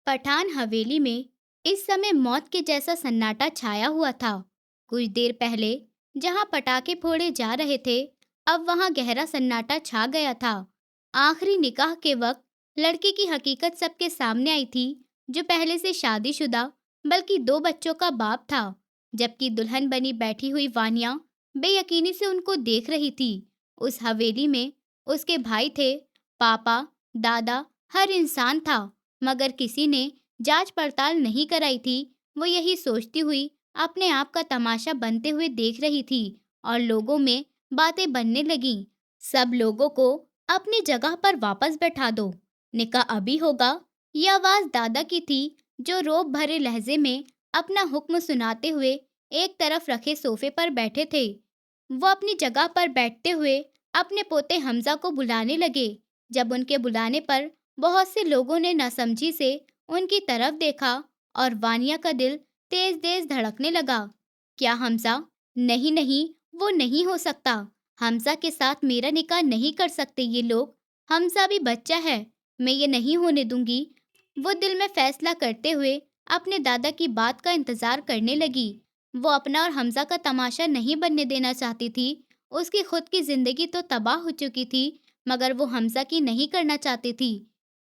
पठान हवेली में इस समय मौत के जैसा सन्नाटा छाया हुआ था। कुछ देर पहले जहां पटाखे फोड़े जा रहे थे, अब वहां गहरा सन्नाटा छा गया था। आखिरी निकाह के वक्त लड़के की हकीकत सबके सामने आई थी, जो पहले से शादीशुदा बल्कि दो बच्चों का बाप था। जबकि दुल्हन बनी बैठी हुई वानिया बेयकीनी से उनको देख रही थी। उस हवेली में उसके भाई थे, पापा, दादा, हर इंसान था, मगर किसी ने जांच पड़ताल नहीं कराई थी। वो यही सोचती हुई अपने आप का तमाशा बनते हुए देख रही थी और लोगों में बातें बनने लगीं। सब लोगों को अपनी जगह पर वापस बैठा दो, निकाह अभी होगा। ये आवाज दादा की थी, जो रोब भरे लहजे में अपना हुक्म सुनाते हुए एक तरफ रखे सोफे पर बैठे थे। वो अपनी जगह पर बैठते हुए अपने पोते हमजा को बुलाने लगे। जब उनके बुलाने पर बहुत से लोगों ने नासमझी से उनकी तरफ देखा और वानिया का दिल तेज तेज धड़कने लगा। क्या हमजा? नहीं नहीं, वो नहीं हो सकता। हमजा के साथ मेरा निकाह नहीं कर सकते ये लोग। हमजा भी बच्चा है, मैं ये नहीं होने दूंगी। वो दिल में फैसला करते हुए अपने दादा की बात का इंतजार करने लगी। वो अपना और हमजा का तमाशा नहीं बनने देना चाहती थी। उसकी खुद की जिंदगी तो तबाह हो चुकी थी, मगर वो हमजा की नहीं करना चाहती थी।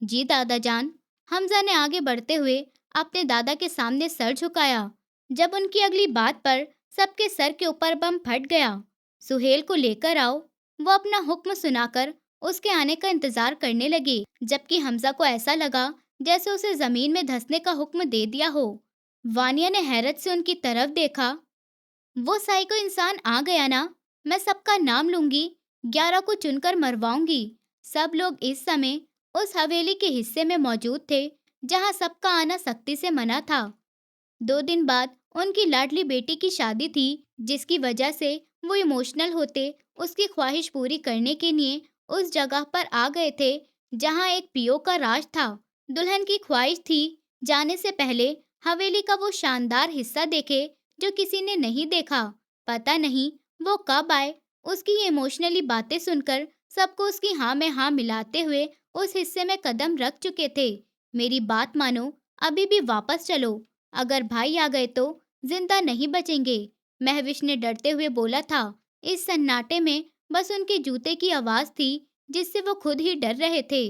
जी दादा जान। हमजा ने आगे बढ़ते हुए अपने दादा के सामने सर झुकाया। जब उनकी अगली बात पर सबके सर के ऊपर बम फट गया। सुहेल को लेकर आओ। वो अपना हुक्म सुनाकर उसके आने का इंतजार करने लगे, जबकि हमजा को ऐसा लगा जैसे उसे जमीन में धंसने का हुक्म दे दिया हो। वानिया ने हैरत से उनकी तरफ देखा। वो साइको इंसान आ गया ना? मैं सबका नाम लूंगी, 11 को चुनकर मरवाऊंगी। सब लोग इस समय उस हवेली के हिस्से में मौजूद थे, जहां सबका आना सख्ती से मना था। 2 दिन बाद उनकी लाडली बेटी की शादी थी, जिसकी वजह से वो इमोशनल होते उसकी ख्वाहिश पूरी करने के लिए उस जगह पर आ गए थे, जहां एक पियो का राज था। दुल्हन की ख्वाहिश थी जाने से पहले हवेली का वो शानदार हिस्सा देखे जो किसी ने नहीं देखा। पता नहीं वो कब आए। उसकी ये इमोशनली बातें सुनकर सबको उसकी हाँ में हाँ मिलाते हुए उस हिस्से में कदम रख चुके थे। मेरी बात मानो, अभी भी वापस चलो। अगर भाई आ गए तो जिंदा नहीं बचेंगे। महविश ने डरते हुए बोला था। इस सन्नाटे में बस उनके जूते की आवाज थी, जिससे वो खुद ही डर रहे थे।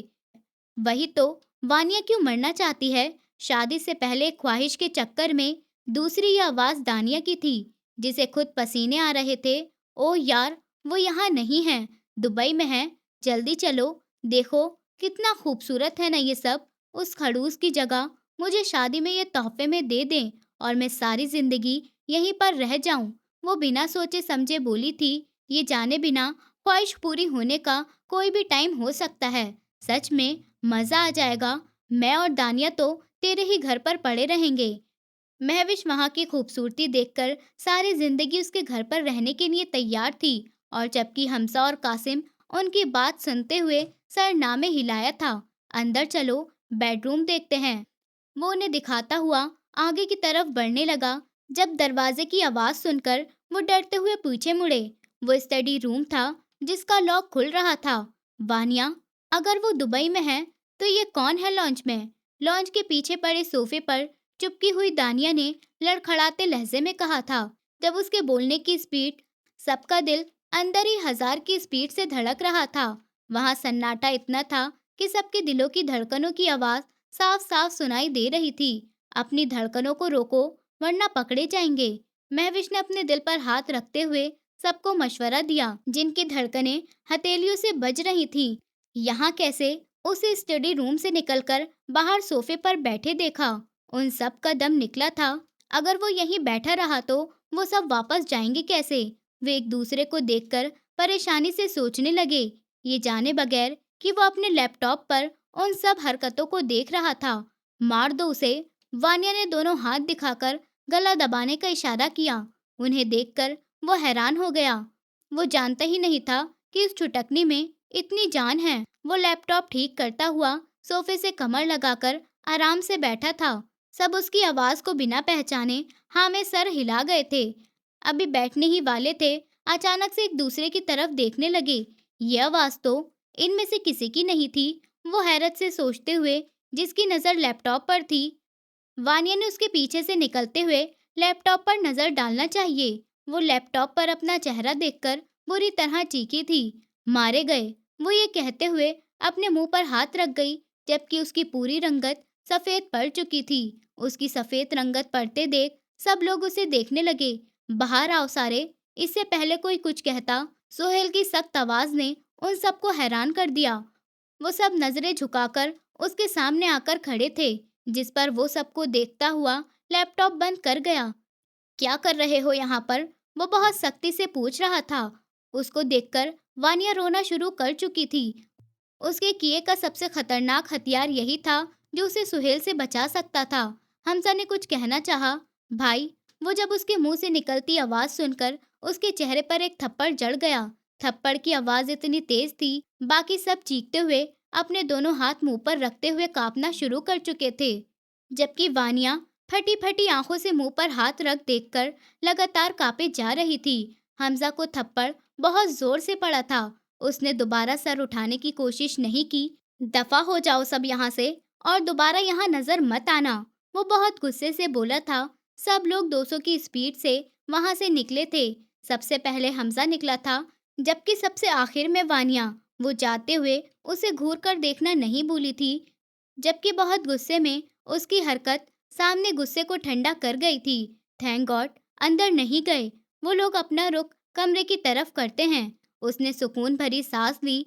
वही तो, वानिया क्यों मरना चाहती है? शादी से पहले ख्वाहिश के चक्कर में। दूसरी ये आवाज दानिया की थी, जिसे खुद पसीने आ रहे थे। ओ यार, वो यहाँ नहीं है, दुबई में है। जल्दी चलो, देखो कितना खूबसूरत है ना ये सब। उस खड़ूस की जगह मुझे शादी में ये तोहफे में दे दें और मैं सारी जिंदगी यहीं पर रह जाऊं। वो बिना सोचे समझे बोली थी, ये जाने बिना ख्वाहिश पूरी होने का कोई भी टाइम हो सकता है। सच में मजा आ जाएगा। मैं और दानिया तो तेरे ही घर पर पड़े रहेंगे। महविश वहां की खूबसूरती देखकर सारी जिंदगी उसके घर पर रहने के लिए तैयार थी, और जबकि हमसा और कासिम उनकी बात सुनते हुए सर नामे हिलाया था। अंदर चलो, बेडरूम देखते हैं। वो उन्हें दिखाता हुआ आगे की तरफ बढ़ने लगा। जब दरवाजे की आवाज सुनकर वो डरते हुए पीछे मुड़े। वो स्टडी रूम था, जिसका लॉक खुल रहा था। वानिया, अगर वो दुबई में है तो ये कौन है लॉन्च में? लॉन्च के पीछे पड़े सोफे पर चुपकी हुई दानिया ने लड़खड़ाते लहजे में कहा था। जब उसके बोलने की स्पीड, सबका दिल अंदर ही 1000 की स्पीड से धड़क रहा था। वहां सन्नाटा इतना था कि सबके दिलों की धड़कनों की आवाज साफ साफ सुनाई दे रही थी। अपनी धड़कनों को रोको, वरना पकड़े जाएंगे। महविश ने अपने दिल पर हाथ रखते हुए सबको मशवरा दिया, जिनकी धड़कनें हथेलियों से बज रही थी। यहाँ कैसे? उसे स्टडी रूम से निकलकर बाहर सोफे पर बैठे देखा। उन सब का दम निकला था। अगर वो यहीं बैठा रहा तो वो सब वापस जाएंगे कैसे? वे एक दूसरे को देखकर परेशानी से सोचने लगे, ये जाने बगैर कि वो अपने लैपटॉप पर उन सब हरकतों को देख रहा था। मार दो उसे। वानिया ने दोनों हाथ दिखाकर गला दबाने का इशारा किया। उन्हें देखकर वो हैरान हो गया। वो जानता ही नहीं था कि इस छुटकनी में इतनी जान है। वो लैपटॉप ठीक करता हुआ सोफे से कमर लगाकर आराम से बैठा था। सब उसकी आवाज को बिना पहचाने हाँ में सर हिला गए थे। अभी बैठने ही वाले थे, अचानक से एक दूसरे की तरफ देखने लगे। ये आवाज तो इनमें से किसी की नहीं थी। वो हैरत से सोचते हुए जिसकी नज़र लैपटॉप पर थी। वानिया ने उसके पीछे से निकलते हुए लैपटॉप पर नजर डालना चाहिए। वो लैपटॉप पर अपना चेहरा देखकर बुरी तरह चीखी थी। मारे गए, वो ये कहते हुए अपने मुंह पर हाथ रख गई, जबकि उसकी पूरी रंगत सफेद पड़ चुकी थी। उसकी सफेद रंगत पड़ते देख सब लोग उसे देखने लगे। बाहर आओ सारे। इससे पहले कोई कुछ कहता, सुहेल की सख्त आवाज ने उन सबको हैरान कर दिया। वो सब नजरें झुकाकर उसके सामने आकर खड़े थे, जिस पर वो सबको देखता हुआ लैपटॉप बंद कर गया। क्या कर रहे हो यहाँ पर? वो बहुत सख्ती से पूछ रहा था। उसको देखकर वानिया रोना शुरू कर चुकी थी। उसके किए का सबसे खतरनाक हथियार यही था जो उसे सुहेल से बचा सकता था। हमजा ने कुछ कहना चाहा। भाई, वो जब उसके मुंह से निकलती आवाज सुनकर उसके चेहरे पर एक थप्पड़ जड़ गया। थप्पड़ की आवाज इतनी तेज थी, बाकी सब चीखते हुए अपने दोनों हाथ मुंह पर रखते हुए कांपना शुरू कर चुके थे, जबकि वानिया फटी फटी आंखों से मुंह पर हाथ रख देखकर लगातार कांपे जा रही थी। हमजा को थप्पड़ बहुत जोर से पड़ा था। उसने दोबारा सर उठाने की कोशिश नहीं की। दफा हो जाओ सब यहाँ से और दोबारा यहाँ नजर मत आना, वो बहुत गुस्से से बोला था। सब लोग 200 की स्पीड से वहां से निकले थे। सबसे पहले हमजा निकला था, जबकि सबसे आखिर में वानिया। वो जाते हुए उसे घूर कर देखना नहीं भूली थी, जबकि बहुत गुस्से में उसकी हरकत सामने गुस्से को ठंडा कर गई थी। थैंक गॉड अंदर नहीं गए। वो लोग अपना रुख कमरे की तरफ करते हैं। उसने सुकून भरी सांस ली।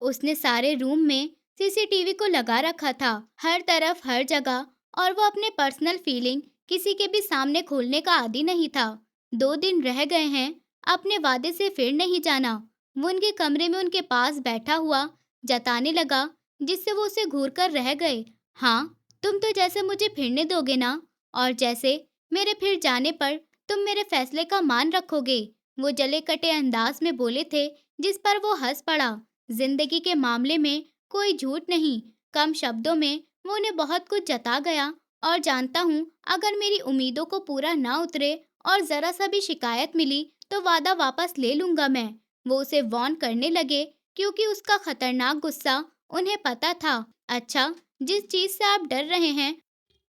उसने सारे रूम में सीसीटीवी को लगा रखा था, हर तरफ हर जगह, और वो अपने पर्सनल फीलिंग किसी के भी सामने खोलने का आदी नहीं था। 2 दिन रह गए हैं, अपने वादे से फिर नहीं जाना। वो उनके कमरे में उनके पास बैठा हुआ जताने लगा, जिससे वो उसे घूर कर रह गए। हाँ, तुम तो जैसे मुझे फिरने दोगे ना, और जैसे मेरे फिर जाने पर तुम मेरे फैसले का मान रखोगे। वो जले कटे अंदाज में बोले थे, जिस पर वो हंस पड़ा। जिंदगी के मामले में कोई झूठ नहीं। कम शब्दों में वो उन्हें बहुत कुछ जता गया, और जानता हूँ अगर मेरी उम्मीदों को पूरा ना उतरे और जरा सा भी शिकायत मिली तो वादा वापस ले लूंगा मैं। वो उसे वार्न करने लगे, क्योंकि उसका खतरनाक गुस्सा उन्हें पता था। अच्छा, जिस चीज से आप डर रहे हैं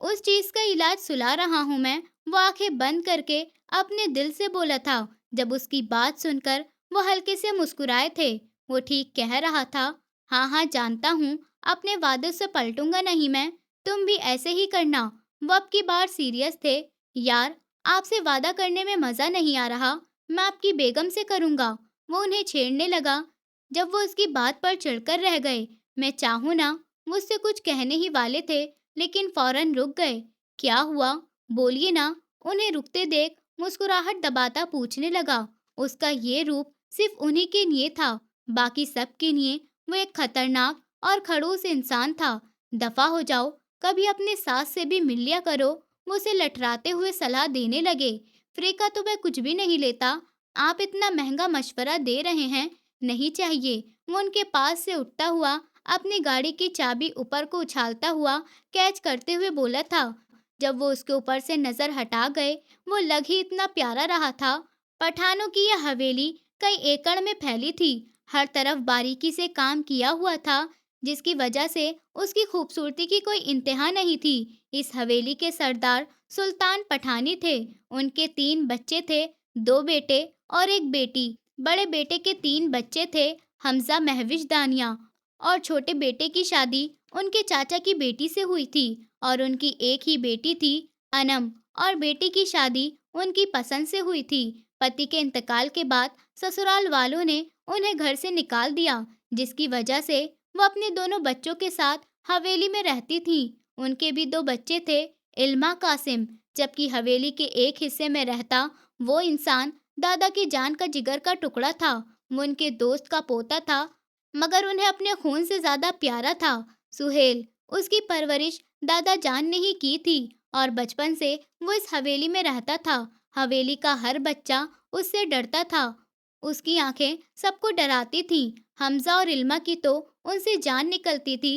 उस चीज का इलाज सुला रहा हूँ मैं, वो आंखें बंद करके अपने दिल से बोला था। जब उसकी बात सुनकर वो हल्के से मुस्कुराए थे। वो ठीक कह रहा था। हाँ हाँ, जानता हूँ, अपने वादे से पलटूंगा नहीं मैं। तुम भी ऐसे ही करना। वो अब की बार सीरियस थे। यार, आपसे वादा करने में मजा नहीं आ रहा। मैं आपकी बेगम से करूंगा। वो उन्हें छेड़ने लगा, जब वो उसकी बात पर चिढ़कर रह गए। मैं चाहूँ ना, मुझसे कुछ कहने ही वाले थे, लेकिन फौरन रुक गए। क्या हुआ? बोलिए ना। उन्हें रुकते देख मुस्कुराहट दबाता पूछने लगा। उसका ये रूप सिर्फ उन्हीं के लिए था, बाकी सब के लिए वो एक खतरनाक और खड़ूस इंसान था। दफा हो जाओ, कभी अपने सास से भी मिल लिया करो। वो उसे लटराते हुए सलाह देने लगे। फ्री का तो मैं कुछ भी नहीं लेता। आप इतना महंगा मशवरा दे रहे हैं, नहीं चाहिए। वो उनके पास से उठता हुआ अपनी गाड़ी की चाबी ऊपर को उछालता हुआ कैच करते हुए बोला था। जब वो उसके ऊपर से नजर हटा गए, वो लग ही इतना प्यारा रहा था। पठानों की यह हवेली कई एकड़ में फैली थी। हर तरफ बारीकी से काम किया हुआ था, जिसकी वजह से उसकी खूबसूरती की कोई इंतहा नहीं थी। इस हवेली के सरदार सुल्तान पठानी थे। उनके 3 बच्चे थे, 2 बेटे और एक बेटी। बड़े बेटे के 3 बच्चे थे, हमजा, महविश, दानिया, और छोटे बेटे की शादी उनके चाचा की बेटी से हुई थी, और उनकी एक ही बेटी थी, अनम, और बेटी की शादी उनकी पसंद से हुई थी। पति के इंतकाल के बाद ससुराल वालों ने उन्हें घर से निकाल दिया, जिसकी वजह से वो अपने दोनों बच्चों के साथ हवेली में रहती थी। उनके भी 2 बच्चे थे, इल्मा, कासिम। जबकि हवेली के एक हिस्से में रहता वो इंसान दादा की जान का जिगर का टुकड़ा था। वो उनके दोस्त का पोता था, मगर उन्हें अपने खून से ज्यादा प्यारा था। सुहेल। उसकी परवरिश दादा जान ने ही की थी, और बचपन से वो इस हवेली में रहता था। हवेली का हर बच्चा उससे डरता था। उसकी आंखें सबको डराती थीं। हमजा और इल्मा की तो उनसे जान निकलती थी।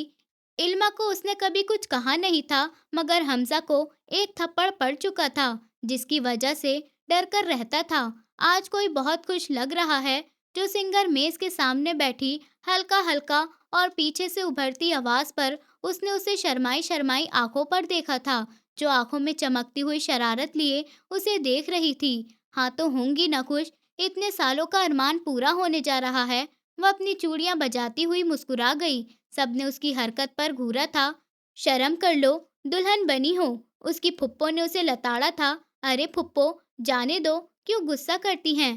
इल्मा को उसने कभी कुछ कहा नहीं था, मगर हमजा को एक थप्पड़ पड़ चुका था, जिसकी वजह से डर कर रहता था। आज कोई बहुत खुश लग रहा है। जो सिंगर मेज के सामने बैठी हल्का हल्का और पीछे से उभरती आवाज पर उसने उसे शर्माई शर्माई आंखों पर देखा था, जो आंखों में चमकती हुई शरारत लिए उसे देख रही थी। हाँ तो होंगी ना खुश, इतने सालों का अरमान पूरा होने जा रहा है। वह अपनी चूड़ियां बजाती हुई मुस्कुरा गई। सबने उसकी हरकत पर घूरा था। शर्म कर लो, दुल्हन बनी हो। उसकी फुप्पो ने उसे लताड़ा था। अरे फुप्पो, जाने दो, क्यों गुस्सा करती हैं?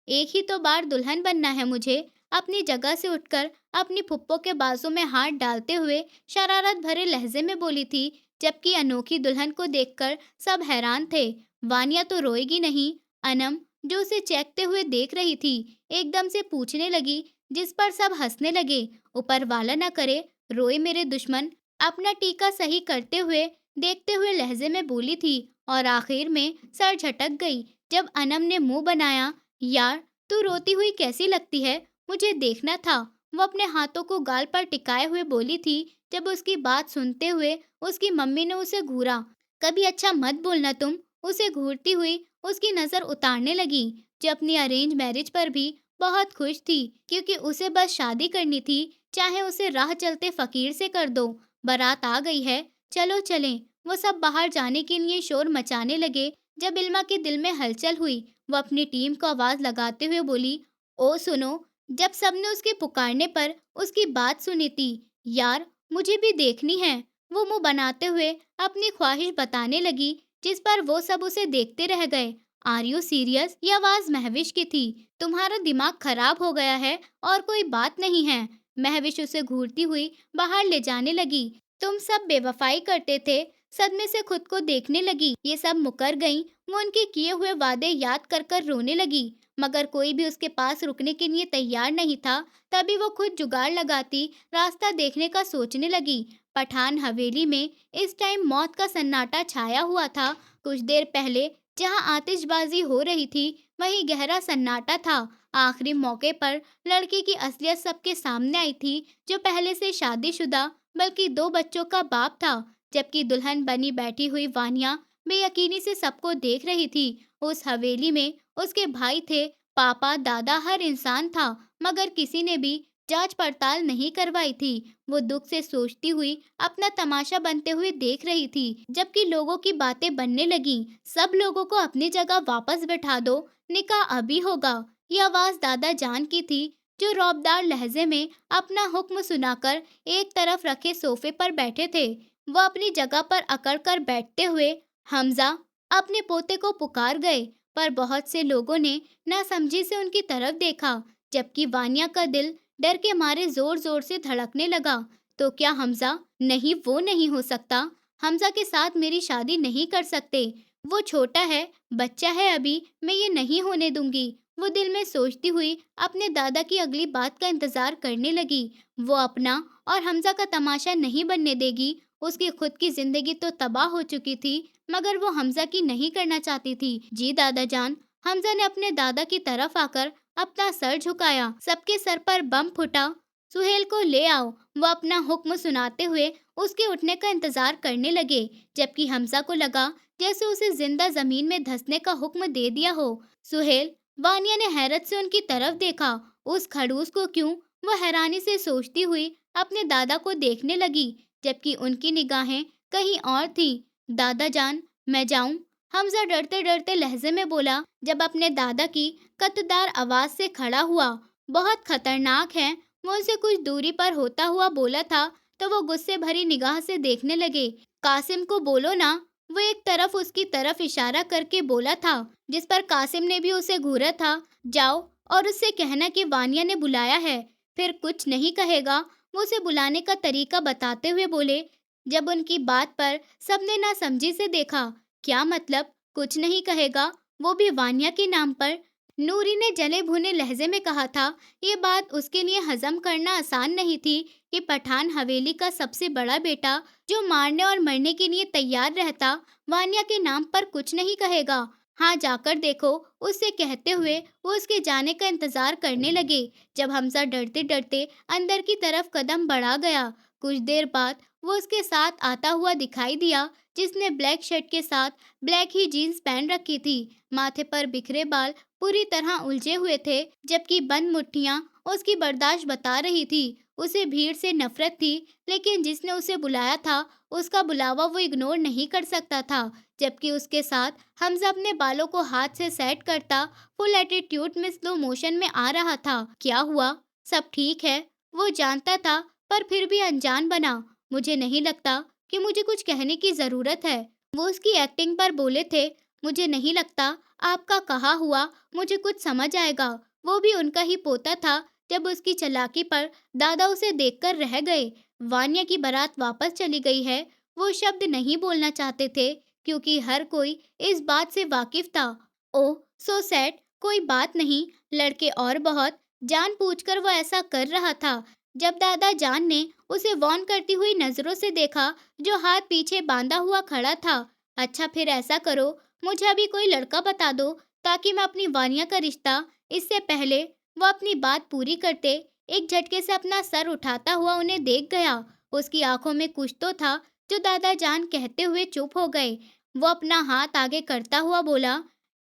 एक ही तो बार दुल्हन बनना है मुझे। अपनी जगह से उठकर अपनी फुप्पो के बाजू में हाथ डालते हुए शरारत भरे लहजे में बोली थी, जबकि अनोखी दुल्हन को देखकर सब हैरान थे। वानिया तो रोएगी नहीं? अनम, जो उसे चेखते हुए देख रही थी, एकदम से पूछने लगी, जिस पर सब हंसने लगे। ऊपर वाला न करे, रोए मेरे दुश्मन। अपना टीका सही करते हुए देखते हुए लहजे में बोली थी, और आखिर में सर झटक गई जब अनम ने मुंह बनाया। यार, तू रोती हुई कैसी लगती है? मुझे देखना था। वो अपने हाथों को गाल पर टिकाए हुए बोली थी। जब उसकी बात सुनते हुए उसकी मम्मी ने उसे घूरा। कभी अच्छा मत बोलना तुम। उसे घूरती हुई उसकी नजर उतारने लगी, जो अपनी अरेंज मैरिज पर भी बहुत खुश थी, क्योंकि उसे बस शादी करनी थी, चाहे उसे राह चलते फकीर से कर दो। बारात आ गई है, चलो चलें। वो सब बाहर जाने के लिए शोर मचाने लगे। जब इल्मा के दिल में हलचल हुई, वो अपनी टीम को आवाज लगाते हुए बोली, ओ सुनो। जब सबने उसके पुकारने पर उसकी बात सुनी थी, यार, मुझे भी देखनी है। वो मुंह बनाते हुए अपनी ख्वाहिश बताने लगी, जिस पर वो सब उसे देखते रह गए। Are you serious? ये आवाज महविश की थी। तुम्हारा दिमाग खराब हो गया है और कोई बात नहीं है। महविश उसे घूरती हुई बाहर ले जाने लगी। तुम सब बेवफाई करते थे। सदमे से खुद को देखने लगी। ये सब मुकर गईं। वो उनके किए हुए वादे याद कर कर रोने लगी, मगर कोई भी उसके पास रुकने के लिए तैयार नहीं था। तभी वो खुद जुगाड़ लगाती रास्ता देखने का सोचने लगी। पठान हवेली में इस टाइम मौत का सन्नाटा छाया हुआ था। कुछ देर पहले जहां आतिशबाजी हो रही थी, वहीं गहरा सन्नाटा था। आखिरी मौके पर लड़की की असलियत सबके सामने आई थी, जो पहले से शादीशुदा बल्कि 2 बच्चों का बाप था। जबकि दुल्हन बनी बैठी हुई वानिया बेयकीनी से सबको देख रही थी। उस हवेली में उसके भाई थे, पापा, दादा, हर इंसान था, मगर किसी ने भी जांच पड़ताल नहीं करवाई थी। वो दुख से सोचती हुई अपना तमाशा बनते हुए देख रही थी, जबकि लोगों की बातें बनने लगीं। सब लोगों को अपनी जगह वापस बैठा दो, निकाह अभी होगा। ये आवाज दादा जान की थी, जो रौबदार लहजे में अपना हुक्म सुनाकर एक तरफ रखे सोफे पर बैठे थे। वह अपनी जगह पर अकड़ कर बैठते हुए हमजा अपने पोते को पुकार गए, पर बहुत से लोगों ने नासमझी से उनकी तरफ देखा, जबकि वानिया का दिल डर के मारे जोर जोर से धड़कने लगा। तो क्या हमजा? नहीं, वो नहीं हो सकता। हमजा के साथ मेरी शादी नहीं कर सकते। वो छोटा है, बच्चा है अभी, मैं ये नहीं होने दूंगी। वो दिल में सोचती हुई अपने दादा की अगली बात का इंतजार करने लगी। वो अपना और हमजा का तमाशा नहीं बनने देगी। उसकी खुद की जिंदगी तो तबाह हो चुकी थी, मगर वो हमजा की नहीं करना चाहती थी। जी दादा जान। हमजा ने अपने दादा की तरफ आकर अपना सर झुकाया। सबके सर पर बम फूटा। सुहेल को ले आओ। वो अपना हुक्म सुनाते हुए उसके उठने का इंतजार करने लगे, जबकि हमजा को लगा जैसे उसे जिंदा जमीन में धंसने का हुक्म दे दिया हो। सुहेल। वानिया ने हैरत से उनकी तरफ देखा। उस खड़ूस को क्यों? वो हैरानी से सोचती हुई अपने दादा को देखने लगी, जबकि उनकी निगाहें कहीं और थीं। दादा जान, मैं जाऊं? हमजा डरते डरते लहजे में बोला, जब अपने दादा की कतदार आवाज से खड़ा हुआ। बहुत खतरनाक है। वो उनसे कुछ दूरी पर होता हुआ बोला था, तो वो गुस्से भरी निगाह से देखने लगे। कासिम को बोलो ना। वो एक तरफ उसकी तरफ इशारा करके बोला था, जिस पर कासिम ने भी उसे घूरा था। जाओ और उससे कहना कि वानिया ने बुलाया है। फिर कुछ नहीं कहेगा। वो उसे बुलाने का तरीका बताते हुए बोले। जब उनकी बात पर सबने नासमझी से देखा। क्या मतलब? कुछ नहीं कहेगा, वो भी वानिया के नाम पर? नूरी ने जले भुने लहजे में कहा था। ये बात उसके लिए हजम करना आसान नहीं थी कि पठान हवेली का सबसे बड़ा बेटा, जो मारने और मरने के लिए तैयार रहता, वानिया के नाम पर कुछ नहीं कहेगा। हाँ, जाकर देखो, उससे कहते हुए वो उसके जाने का इंतजार करने लगे। जब हमजा डरते डरते अंदर की तरफ कदम बढ़ा गया, कुछ देर बाद वो उसके साथ आता हुआ दिखाई दिया, जिसने ब्लैक शर्ट के साथ ब्लैक ही जीन्स पहन रखी थी। माथे पर बिखरे बाल पूरी तरह उलझे हुए थे, जबकि बंद मुट्ठियां उसकी बर्दाश्त बता रही थी। उसे भीड़ से नफरत थी, लेकिन जिसने उसे बुलाया था, उसका बुलावा वो इग्नोर नहीं कर सकता था। जबकि उसके साथ हमजा अपने बालों को हाथ से सेट करता, फुल एटीट्यूड में स्लो मोशन में आ रहा था। क्या हुआ? सब ठीक है? वो जानता था, पर फिर भी अनजान बना। मुझे नहीं लगता कि मुझे कुछ कहने की जरूरत है। वो उसकी एक्टिंग पर बोले थे। मुझे नहीं लगता आपका कहा हुआ मुझे कुछ समझ आएगा। वो भी उनका ही पोता था। जब उसकी चालाकी पर दादा उसे देखकर रह गए। वान्या की बारात वापस चली गई है। वो शब्द नहीं बोलना चाहते थे, क्योंकि हर कोई इस बात से वाकिफ था। ओह, सो सैड। कोई बात नहीं, लड़के और बहुत जानबूझकर वो ऐसा कर रहा था। जब दादा जान ने उसे वॉर्न करती हुई नजरों से देखा, जो हाथ पीछे बांधा हुआ खड़ा था। अच्छा, फिर ऐसा करो, मुझे अभी कोई लड़का बता दो, ताकि मैं अपनी वानिया का रिश्ता। इससे पहले वो अपनी बात पूरी करते, एक झटके से अपना सर उठाता हुआ उन्हें देख गया। उसकी आंखों में कुछ तो था, जो दादा जान कहते हुए चुप हो गए। वो अपना हाथ आगे करता हुआ बोला,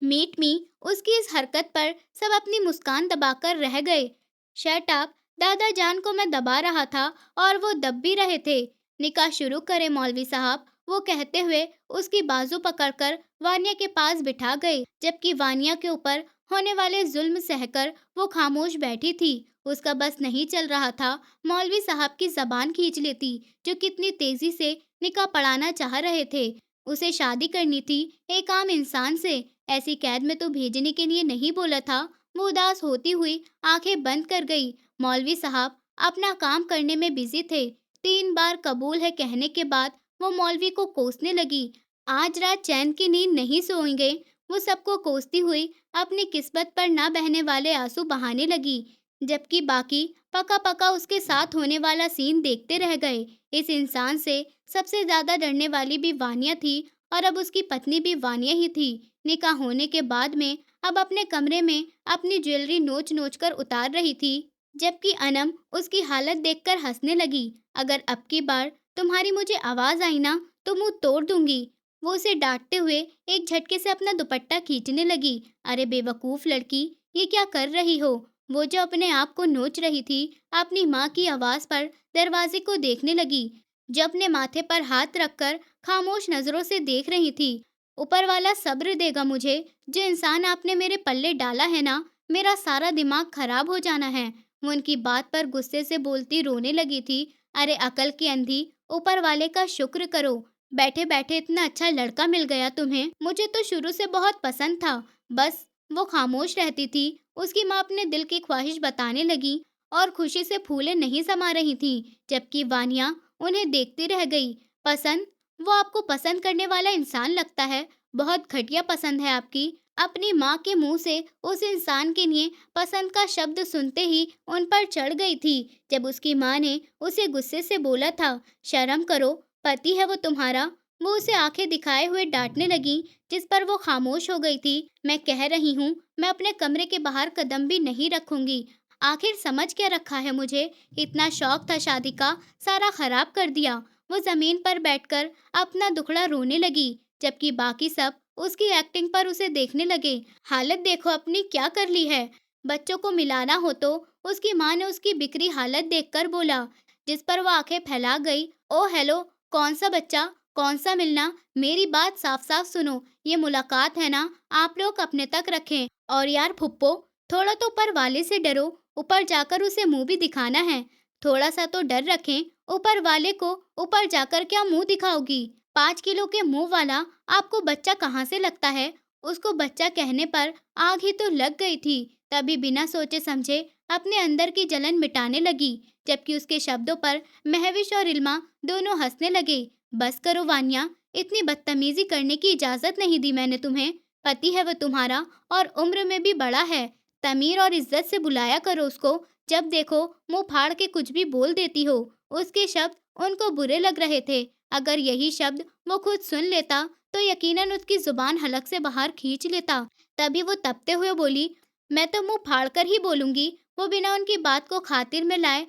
मीट मी। उसकी इस हरकत पर सब अपनी मुस्कान दबाकर रह गए। Shut up. दादा जान को मैं दबा रहा था, और वो दब भी रहे थे। निकाह शुरू करें मौलवी साहब, वो कहते हुए उसकी बाजू पकड़कर वानिया के पास बिठा गए। जबकि वानिया के ऊपर होने वाले जुल्म सहकर वो खामोश बैठी थी। उसका बस नहीं चल रहा था। मौलवी साहब की जबान खींच लेती, जो कितनी तेजी से निकाह पढ़ाना चाह रहे थे। उसे शादी करनी थी एक आम इंसान से। ऐसी कैद में तो भेजने के लिए नहीं बोला था। वो उदास होती हुई आंखें बंद कर गई। मौलवी साहब अपना काम करने में बिजी थे। 3 बार कबूल है कहने के बाद वो मौलवी को कोसने लगी। आज रात चैन की नींद नहीं सोएंगे। वो सबको कोसती हुई अपनी किस्मत पर ना बहने वाले आंसू बहाने लगी। जबकि बाकी पका पका उसके साथ होने वाला सीन देखते रह गए। इस इंसान से सबसे ज्यादा डरने वाली भी वानिया थी, और अब उसकी पत्नी भी वानिया ही थी। निकाह होने के बाद में अब अपने कमरे में अपनी ज्वेलरी नोच नोच कर उतार रही थी। जबकि अनम उसकी हालत देखकर हंसने लगी। अगर अब की बार तुम्हारी मुझे आवाज आई ना, तो मुंह तोड़ दूंगी। वो उसे डांटते हुए एक झटके से अपना दुपट्टा खींचने लगी। अरे बेवकूफ लड़की, ये क्या कर रही हो? वो जो अपने आप को नोच रही थी, अपनी माँ की आवाज पर दरवाजे को देखने लगी, जो अपने माथे पर हाथ रखकर खामोश नजरों से देख रही थी। ऊपर वाला सब्र देगा मुझे। जो इंसान आपने मेरे पल्ले डाला है ना, मेरा सारा दिमाग खराब हो जाना है। वो उनकी बात पर गुस्से से बोलती रोने लगी थी। अरे अकल की अंधी, ऊपर वाले का शुक्र करो। बैठे बैठे इतना अच्छा लड़का मिल गया तुम्हें। मुझे तो शुरू से बहुत पसंद था। बस वो खामोश रहती थी। उसकी माँ अपने दिल की ख्वाहिश बताने लगी, और खुशी से फूले नहीं समा रही थी। जबकि वानिया उन्हें देखती रह गई। पसंद? वो आपको पसंद करने वाला इंसान लगता है। बहुत घटिया पसंद है आपकी। अपनी माँ के मुंह से उस इंसान के लिए पसंद का शब्द सुनते ही उन पर चढ़ गई थी। जब उसकी माँ ने उसे गुस्से से बोला था, शर्म करो, पति है वो तुम्हारा। वो उसे आंखें दिखाए हुए डांटने लगी, जिस पर वो खामोश हो गई थी। मैं कह रही हूँ, मैं अपने कमरे के बाहर कदम भी नहीं रखूंगी। आखिर समझ क्या रखा है मुझे? इतना शौक था शादी का, सारा खराब कर दिया। वो जमीन पर बैठकर अपना दुखड़ा रोने लगी, जबकि बाकी सब उसकी एक्टिंग पर उसे देखने लगे। हालत देखो अपनी क्या कर ली है। बच्चों को मिलाना हो तो? उसकी माँ ने उसकी बिखरी हालत देखकर बोला, जिस पर वो आंखें फैला गई। ओ हेलो, कौन सा बच्चा, कौन सा मिलना? मेरी बात साफ साफ सुनो, ये मुलाकात है ना, आप लोग अपने तक रखें। और यार फुप्पो, थोड़ा तो ऊपर वाले से डरो। ऊपर जाकर उसे मुंह भी दिखाना है। थोड़ा सा तो डर रखें ऊपर वाले को। ऊपर जाकर क्या मुंह दिखाओगी? 5 किलो के मुंह वाला आपको बच्चा कहाँ से लगता है? उसको बच्चा कहने पर आग ही तो लग गई थी। तभी बिना सोचे समझे अपने अंदर की जलन मिटाने लगी। जबकि उसके शब्दों पर महविश और इल्मा दोनों हंसने लगे। बस करो वानिया, इतनी बदतमीजी करने की इजाजत नहीं दी मैंने तुम्हें। पति है वो तुम्हारा, और उम्र में भी बड़ा है। तमीर और इज्जत से बुलाया करो उसको। जब देखो मुंह फाड़ के कुछ भी बोल देती हो। उसके शब्द उनको बुरे लग रहे थे। अगर यही शब्द वो खुद सुन लेता, तो यकीनन उसकी जुबान हलक से बाहर खींच लेता। तभी वो तपते हुए बोली, मैं तो मुंह फाड़ कर ही बोलूंगी। वो बिना उनकी बात को खातिर में लाए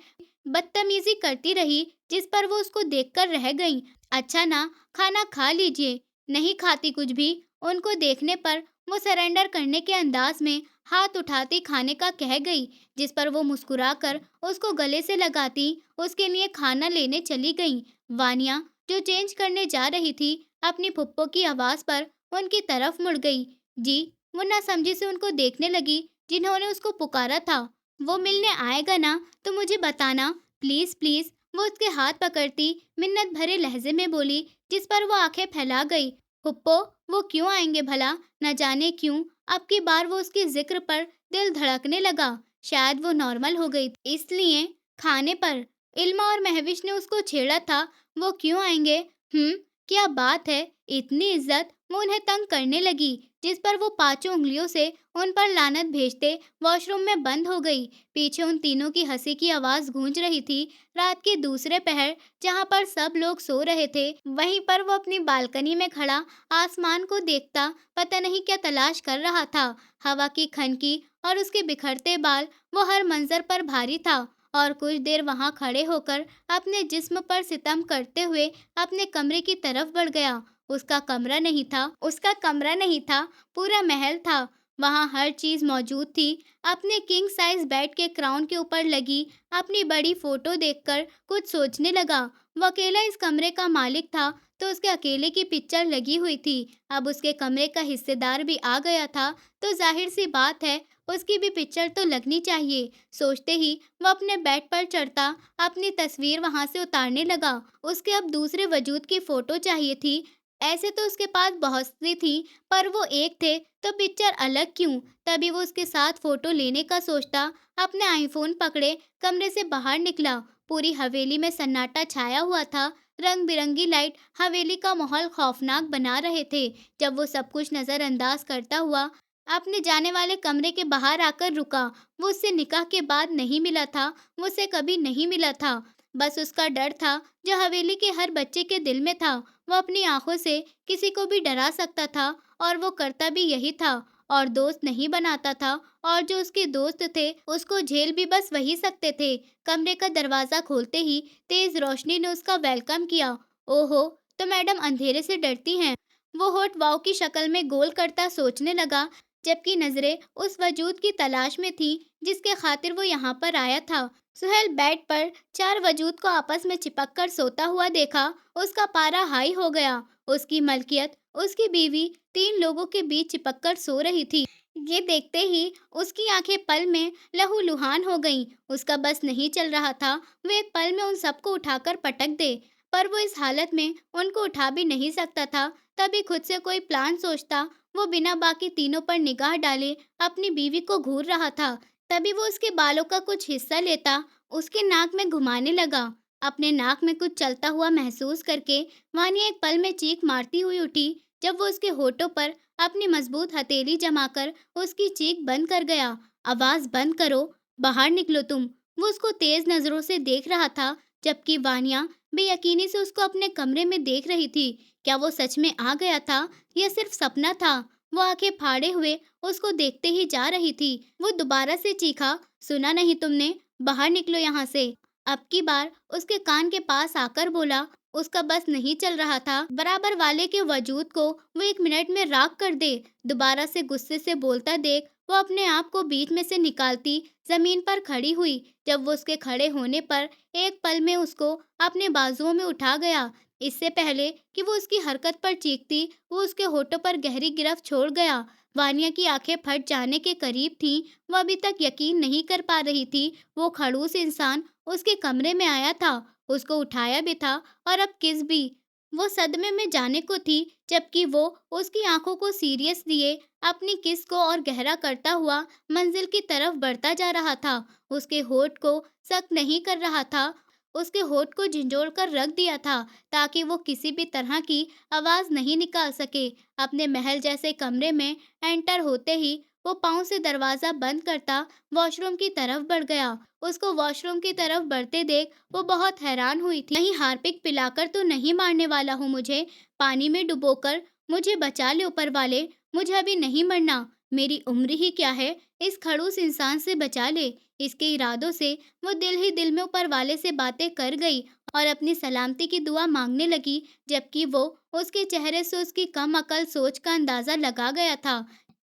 बदतमीजी करती रही, जिस पर वो उसको देखकर रह गईं। अच्छा ना, खाना खा लीजिए। नहीं खाती कुछ भी। उनको देखने पर वो सरेंडर करने के अंदाज में हाथ उठाती खाने का कह गई, जिस पर वो मुस्कुराकर उसको गले से लगाती उसके लिए खाना लेने चली गई। वानिया, जो चेंज करने जा रही थी, अपनी फुप्पो की आवाज पर उनकी तरफ मुड़ गई। जी, वो नासमझी से उनको देखने लगी जिन्होंने उसको पुकारा था। वो मिलने आएगा ना, तो मुझे बताना, प्लीज प्लीज। वो उसके हाथ पकड़ती मिन्नत भरे लहजे में बोली, जिस पर वो आंखें फैला गई। फुप्पो, वो क्यों आएंगे भला? न जाने क्यों अब की बार वो उसके जिक्र पर दिल धड़कने लगा। शायद वो नॉर्मल हो गई इसलिए। खाने पर इल्मा और महविश ने उसको छेड़ा था। वो क्यों आएंगे? क्या बात है, इतनी इज्जत। वो उन्हें तंग करने लगी, जिस पर वो पांचों उंगलियों से उन पर लानत भेजते वॉशरूम में बंद हो गई। पीछे उन तीनों की हंसी की आवाज गूंज रही थी। रात के दूसरे पहर, जहां पर सब लोग सो रहे थे, वहीं पर वो अपनी बालकनी में खड़ा आसमान को देखता पता नहीं क्या तलाश कर रहा था। हवा की खनकी और उसके बिखरते बाल, वो हर मंजर पर भारी था। और कुछ देर वहां खड़े होकर अपने जिस्म पर सितम करते हुए अपने कमरे की तरफ बढ़ गया। उसका कमरा नहीं था, पूरा महल था। वहां हर चीज मौजूद थी। अपने किंग साइज बेड के क्राउन के ऊपर लगी अपनी बड़ी फोटो देखकर कुछ सोचने लगा। वो अकेला इस कमरे का मालिक था, तो उसके अकेले की पिक्चर लगी हुई थी। अब उसके कमरे का हिस्सेदार भी आ गया था, तो जाहिर सी बात है उसकी भी पिक्चर तो लगनी चाहिए। सोचते ही वो अपने बेड पर चढ़ता अपनी तस्वीर वहां से उतारने लगा। उसके अब दूसरे वजूद की फोटो चाहिए थी। ऐसे तो उसके पास बहुत सी थी, पर वो एक थे, तो पिक्चर अलग क्यों? तभी वो उसके साथ फोटो लेने का सोचता अपने आईफोन पकड़े कमरे से बाहर निकला। पूरी हवेली में सन्नाटा छाया हुआ था। रंग बिरंगी लाइट हवेली का माहौल खौफनाक बना रहे थे। जब वो सब कुछ नजरअंदाज करता हुआ अपने जाने वाले कमरे के बाहर आकर रुका। वो उससे निकाह के बाद नहीं मिला था, वो उससे कभी नहीं मिला था। बस उसका डर था, जो हवेली के हर बच्चे के दिल में था। वो अपनी आंखों से किसी को भी डरा सकता था, और वो करता भी यही था। और दोस्त नहीं बनाता था, और जो उसके दोस्त थे उसको झेल भी बस वही सकते थे। कमरे का दरवाजा खोलते ही तेज रोशनी ने उसका वेलकम किया। ओहो, तो मैडम अंधेरे से डरती हैं? वो होठ वाव की शक्ल में गोल करता सोचने लगा, जबकि नजरें उस वजूद की तलाश में थी जिसके खातिर वो यहाँ पर आया था। सुहेल बेड पर चार वजूद को आपस में चिपक कर सोता हुआ देखा। उसका पारा हाई हो गया। उसकी मलकियत, उसकी बीवी, तीन लोगों के बीच चिपक कर सो रही थी। ये देखते ही उसकी आंखें पल में लहूलुहान हो गईं। उसका बस नहीं चल रहा था वो एक पल में उन सबको उठाकर पटक दे, पर वो इस हालत में उनको उठा भी नहीं सकता था। तभी खुद से कोई प्लान सोचता। वो बिना बाकी तीनों पर निगाह डाले अपनी बीवी को घूर रहा था। तभी वो उसके बालों का कुछ हिस्सा लेता उसके नाक में घुमाने लगा। अपने नाक में कुछ चलता हुआ महसूस करके वानिया एक पल में चीख मारती हुई उठी। जब वो उसके होठों पर अपनी मजबूत हथेली जमाकर उसकी चीख बंद कर गया। आवाज बंद करो, बाहर निकलो तुम। वो उसको तेज नजरों से देख रहा था, जबकि वानिया बेयकीनी से उसको अपने कमरे में देख रही थी। क्या वो सच में आ गया था या सिर्फ सपना था? वो आंखें फाड़े हुए उसको देखते ही जा रही थी। वो दोबारा से चीखा, सुना नहीं तुमने? बाहर निकलो यहाँ से। अब की बार उसके कान के पास आकर बोला। उसका बस नहीं चल रहा था बराबर वाले के वजूद को वो एक मिनट में राख कर दे। दोबारा से गुस्से से बोलता देख वो अपने आप को बीच में से निकालती जमीन पर खड़ी हुई। जब वो उसके खड़े होने पर एक पल में उसको अपने बाजुओं में उठा गया। इससे पहले कि वो उसकी हरकत पर चीखती, वो उसके होठों पर गहरी गिरफ्त छोड़ गया। वानिया की आंखें फट जाने के करीब थीं। वो अभी तक यकीन नहीं कर पा रही थी वो खड़ूस इंसान उसके कमरे में आया था, उसको उठाया भी था, और अब किस भी। वो सदमे में जाने को थी, जबकि वो उसकी आंखों को सीरियस लिए अपनी किस को और गहरा करता हुआ मंजिल की तरफ बढ़ता जा रहा था। उसके होठ को सख्त नहीं कर रहा था, उसके होठ को झिंझोड़ कर रख दिया था, ताकि वो किसी भी तरह की आवाज नहीं निकाल सके। अपने महल जैसे कमरे में एंटर होते ही वो पाँव से दरवाजा बंद करता वॉशरूम की तरफ बढ़ गया। उसको वॉशरूम की तरफ बढ़ते देख वो बहुत हैरान हुई थी। कहीं हार्पिक पिलाकर तो नहीं मारने वाला हूँ मुझे? पानी में डुबोकर मुझे बचा ले ऊपर वाले। मुझे अभी नहीं मरना। मेरी उम्र ही क्या है, इस खड़ूस इंसान से बचा ले। इसके इरादों से वो दिल ही दिल में ऊपर वाले से बातें कर गई और अपनी सलामती की दुआ मांगने लगी, जबकि वो उसके चेहरे से उसकी कम अकल सोच का अंदाजा लगा गया था।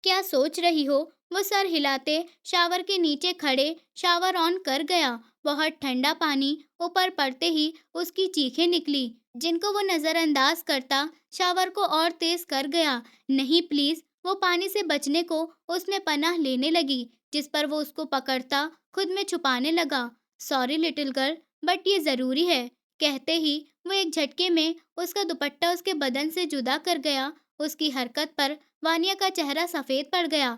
क्या सोच रही हो? वो सर हिलाते शावर के नीचे खड़े शावर ऑन कर गया। बहुत ठंडा पानी ऊपर पड़ते ही उसकी चीखें निकली, जिनको वो नजरअंदाज करता शावर को और तेज कर गया। नहीं प्लीज, वो पानी से बचने को उसमें पनाह लेने लगी, जिस पर वो उसको पकड़ता खुद में छुपाने लगा। सॉरी लिटिल गर्ल, बट ये जरूरी है। कहते ही वो एक झटके में उसका दुपट्टा उसके बदन से जुदा कर गया। उसकी हरकत पर वानिया का चेहरा सफेद पड़ गया।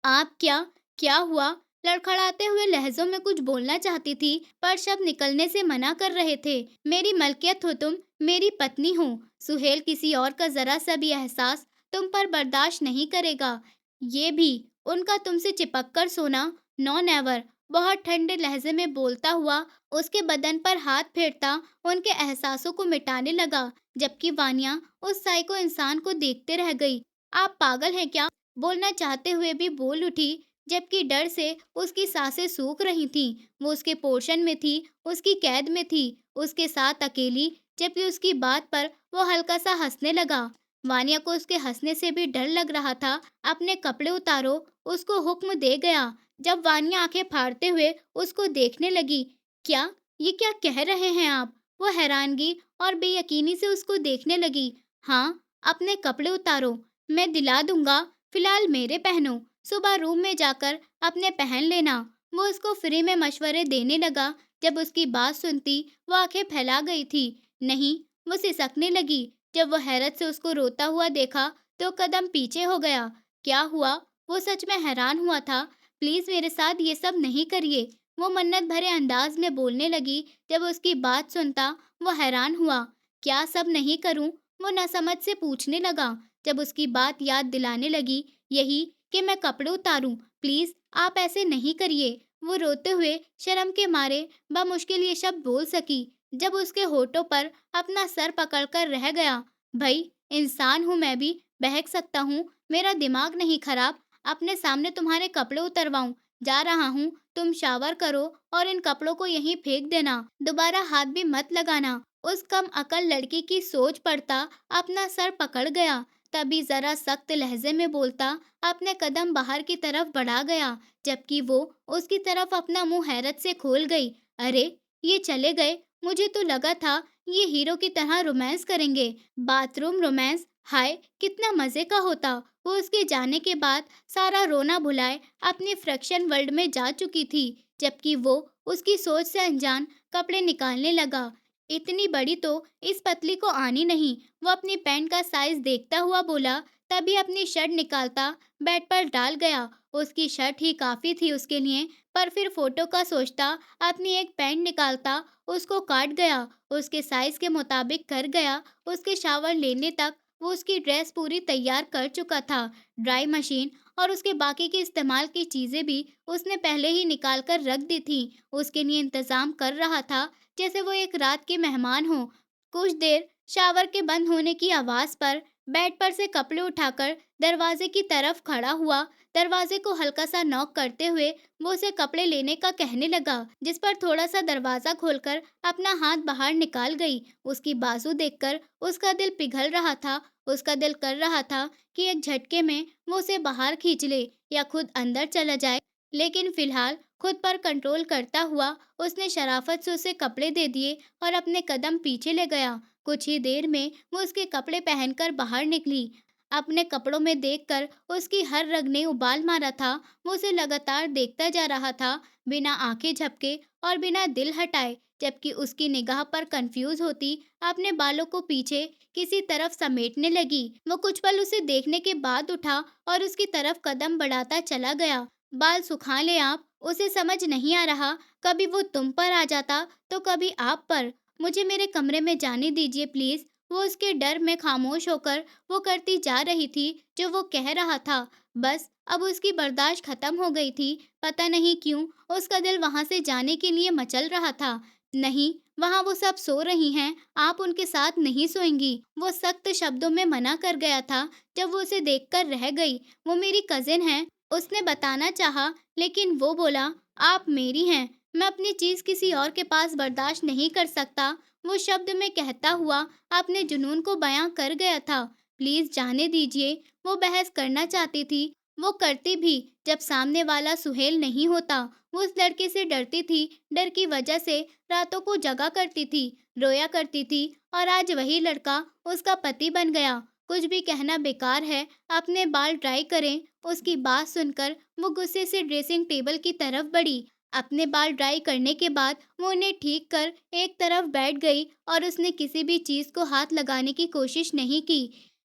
आप क्या? क्या हुआ? लड़खड़ाते हुए लहजों में कुछ बोलना चाहती थी, पर शब्द निकलने से मना कर रहे थे। मेरी मलकियत हो तुम, मेरी पत्नी हो। सुहेल किसी और का जरा सा भी एहसास तुम पर बर्दाश्त नहीं करेगा। ये भी उनका तुमसे चिपक कर सोना, नो नेवर। बहुत ठंडे लहजे में बोलता हुआ उसके बदन पर हाथ फेरता उनके एहसासों को मिटाने लगा, जबकि वानिया उस साइको इंसान को देखते रह गई। आप पागल हैं क्या? बोलना चाहते हुए भी बोल उठी, जबकि डर से उसकी सांसें सूख रही थीं। वो उसके पोर्शन में थी, उसकी कैद में थी, उसके साथ अकेली, जबकि उसकी बात पर वो हल्का सा हंसने लगा। वानिया को उसके हंसने से भी डर लग रहा था। अपने कपड़े उतारो, उसको हुक्म दे गया। जब वानिया आंखें फाड़ते हुए उसको देखने लगी, क्या? ये क्या कह रहे हैं आप? वो हैरानगी और बेयकीनी से उसको देखने लगी। हाँ, अपने कपड़े उतारो, मैं दिला दूंगा। फिलहाल मेरे पहनो, सुबह रूम में जाकर अपने पहन लेना। वो उसको फ्री में मशवरे देने लगा। जब उसकी बात सुनती वो आंखें फैला गई थी। नहीं, वो सिसकने लगी। जब वो हैरत से उसको रोता हुआ देखा तो कदम पीछे हो गया। क्या हुआ? वो सच में हैरान हुआ था। प्लीज मेरे साथ ये सब नहीं करिए, वो मन्नत भरे अंदाज में बोलने लगी। जब उसकी बात सुनता वो हैरान हुआ। क्या सब नहीं करूं? वो नासमझ से पूछने लगा। जब उसकी बात याद दिलाने लगी, यही कि मैं कपड़े उतारूं, प्लीज आप ऐसे नहीं करिए। वो रोते हुए शर्म के मारे बमुश्किल ये शब्द बोल सकी, जब उसके होठों पर अपना सर पकड़कर रह गया। भाई, इंसान हूं मैं भी, बहक सकता हूँ। मेरा दिमाग नहीं खराब। अपने सामने तुम्हारे कपड़े उतरवाऊं? जा रहा हूँ, तुम शावर करो और इन कपड़ों को यहीं फेंक देना। दोबारा हाथ भी मत लगाना। उस कम अकल लड़की की सोच पड़ता अपना सर पकड़ गया। तभी जरा सख्त लहजे में बोलता अपने कदम बाहर की तरफ बढ़ा गया, जबकि वो उसकी तरफ अपना मुंह हैरत से खोल गई। अरे, ये चले गए? मुझे तो लगा था ये हीरो की तरह रोमांस करेंगे। बाथरूम रोमांस, हाय कितना मजे का होता। वो उसके जाने के बाद सारा रोना भुलाए अपनी फ्रैक्शन वर्ल्ड में जा चुकी थी, जबकि वो उसकी सोच से अनजान कपड़े निकालने लगा। इतनी बड़ी तो इस पतली को आनी नहीं। वो अपनी पैंट का साइज देखता हुआ बोला, तभी अपनी शर्ट निकालता बेड पर डाल गया। उसकी शर्ट ही काफी थी उसके लिए, पर फिर फोटो का सोचता अपनी एक पैंट निकालता उसको काट गया, उसके साइज के मुताबिक कर गया। उसके शावर लेने तक वो उसकी ड्रेस पूरी तैयार कर चुका था। ड्राई मशीन और उसके बाकी की इस्तेमाल की चीजें भी उसने पहले ही निकाल कर रख दी थी। उसके लिए इंतजाम कर रहा था जैसे वो एक रात के मेहमान हो। कुछ देर शावर के बंद होने की आवाज पर बेड पर से कपड़े उठाकर दरवाजे की तरफ खड़ा हुआ। दरवाजे को हल्का सा नॉक करते हुए वो उसे कपड़े लेने का कहने लगा, जिस पर थोड़ा सा दरवाजा खोलकर अपना हाथ बाहर निकाल गई। उसकी बाजू देखकर उसका दिल पिघल रहा था। उसका दिल कर रहा था कि एक झटके में वो उसे बाहर खींच ले या खुद अंदर चला जाए, लेकिन फिलहाल खुद पर कंट्रोल करता हुआ उसने शराफत से उसे कपड़े दे दिए और अपने कदम पीछे ले गया। कुछ ही देर में वो उसके कपड़े पहनकर बाहर निकली। अपने कपड़ों में देखकर उसकी हर रग ने उबाल मारा था। वो उसे लगातार देखता जा रहा था, बिना आंखें झपके और बिना दिल हटाए, जबकि उसकी निगाह पर कंफ्यूज होती अपने बालों को पीछे किसी तरफ समेटने लगी। वो कुछ पल उसे देखने के बाद उठा और उसकी तरफ कदम बढ़ाता चला गया। बाल सुखा ले आप, उसे समझ नहीं आ रहा, कभी वो तुम पर आ जाता तो कभी आप पर। मुझे मेरे कमरे में जाने दीजिए प्लीज। वो उसके डर में खामोश होकर वो करती जा रही थी जो वो कह रहा था। बस अब उसकी बर्दाश्त खत्म हो गई थी। पता नहीं क्यों उसका दिल वहां से जाने के लिए मचल रहा था। नहीं, वहां वो सब सो रही हैं, आप उनके साथ नहीं सोएंगी। वो सख्त शब्दों में मना कर गया था। जब वो उसे देखकर रह गई। वो मेरी कजिन है, उसने बताना चाहा, लेकिन वो बोला, आप मेरी हैं, मैं अपनी चीज किसी और के पास बर्दाश्त नहीं कर सकता। वो शब्द में कहता हुआ अपने जुनून को बयां कर गया था। प्लीज जाने दीजिए। वो बहस करना चाहती थी वो करती भी जब सामने वाला सुहेल नहीं होता। वो उस लड़के से डरती थी, डर की वजह से रातों को जगा करती थी, रोया करती थी, और आज वही लड़का उसका पति बन गया। कुछ भी कहना बेकार है, अपने बाल ड्राई करें। उसकी बात सुनकर वो गुस्से से ड्रेसिंग टेबल की तरफ बढ़ी। अपने बाल ड्राई करने के बाद वो उन्हें ठीक कर एक तरफ बैठ गई और उसने किसी भी चीज को हाथ लगाने की कोशिश नहीं की।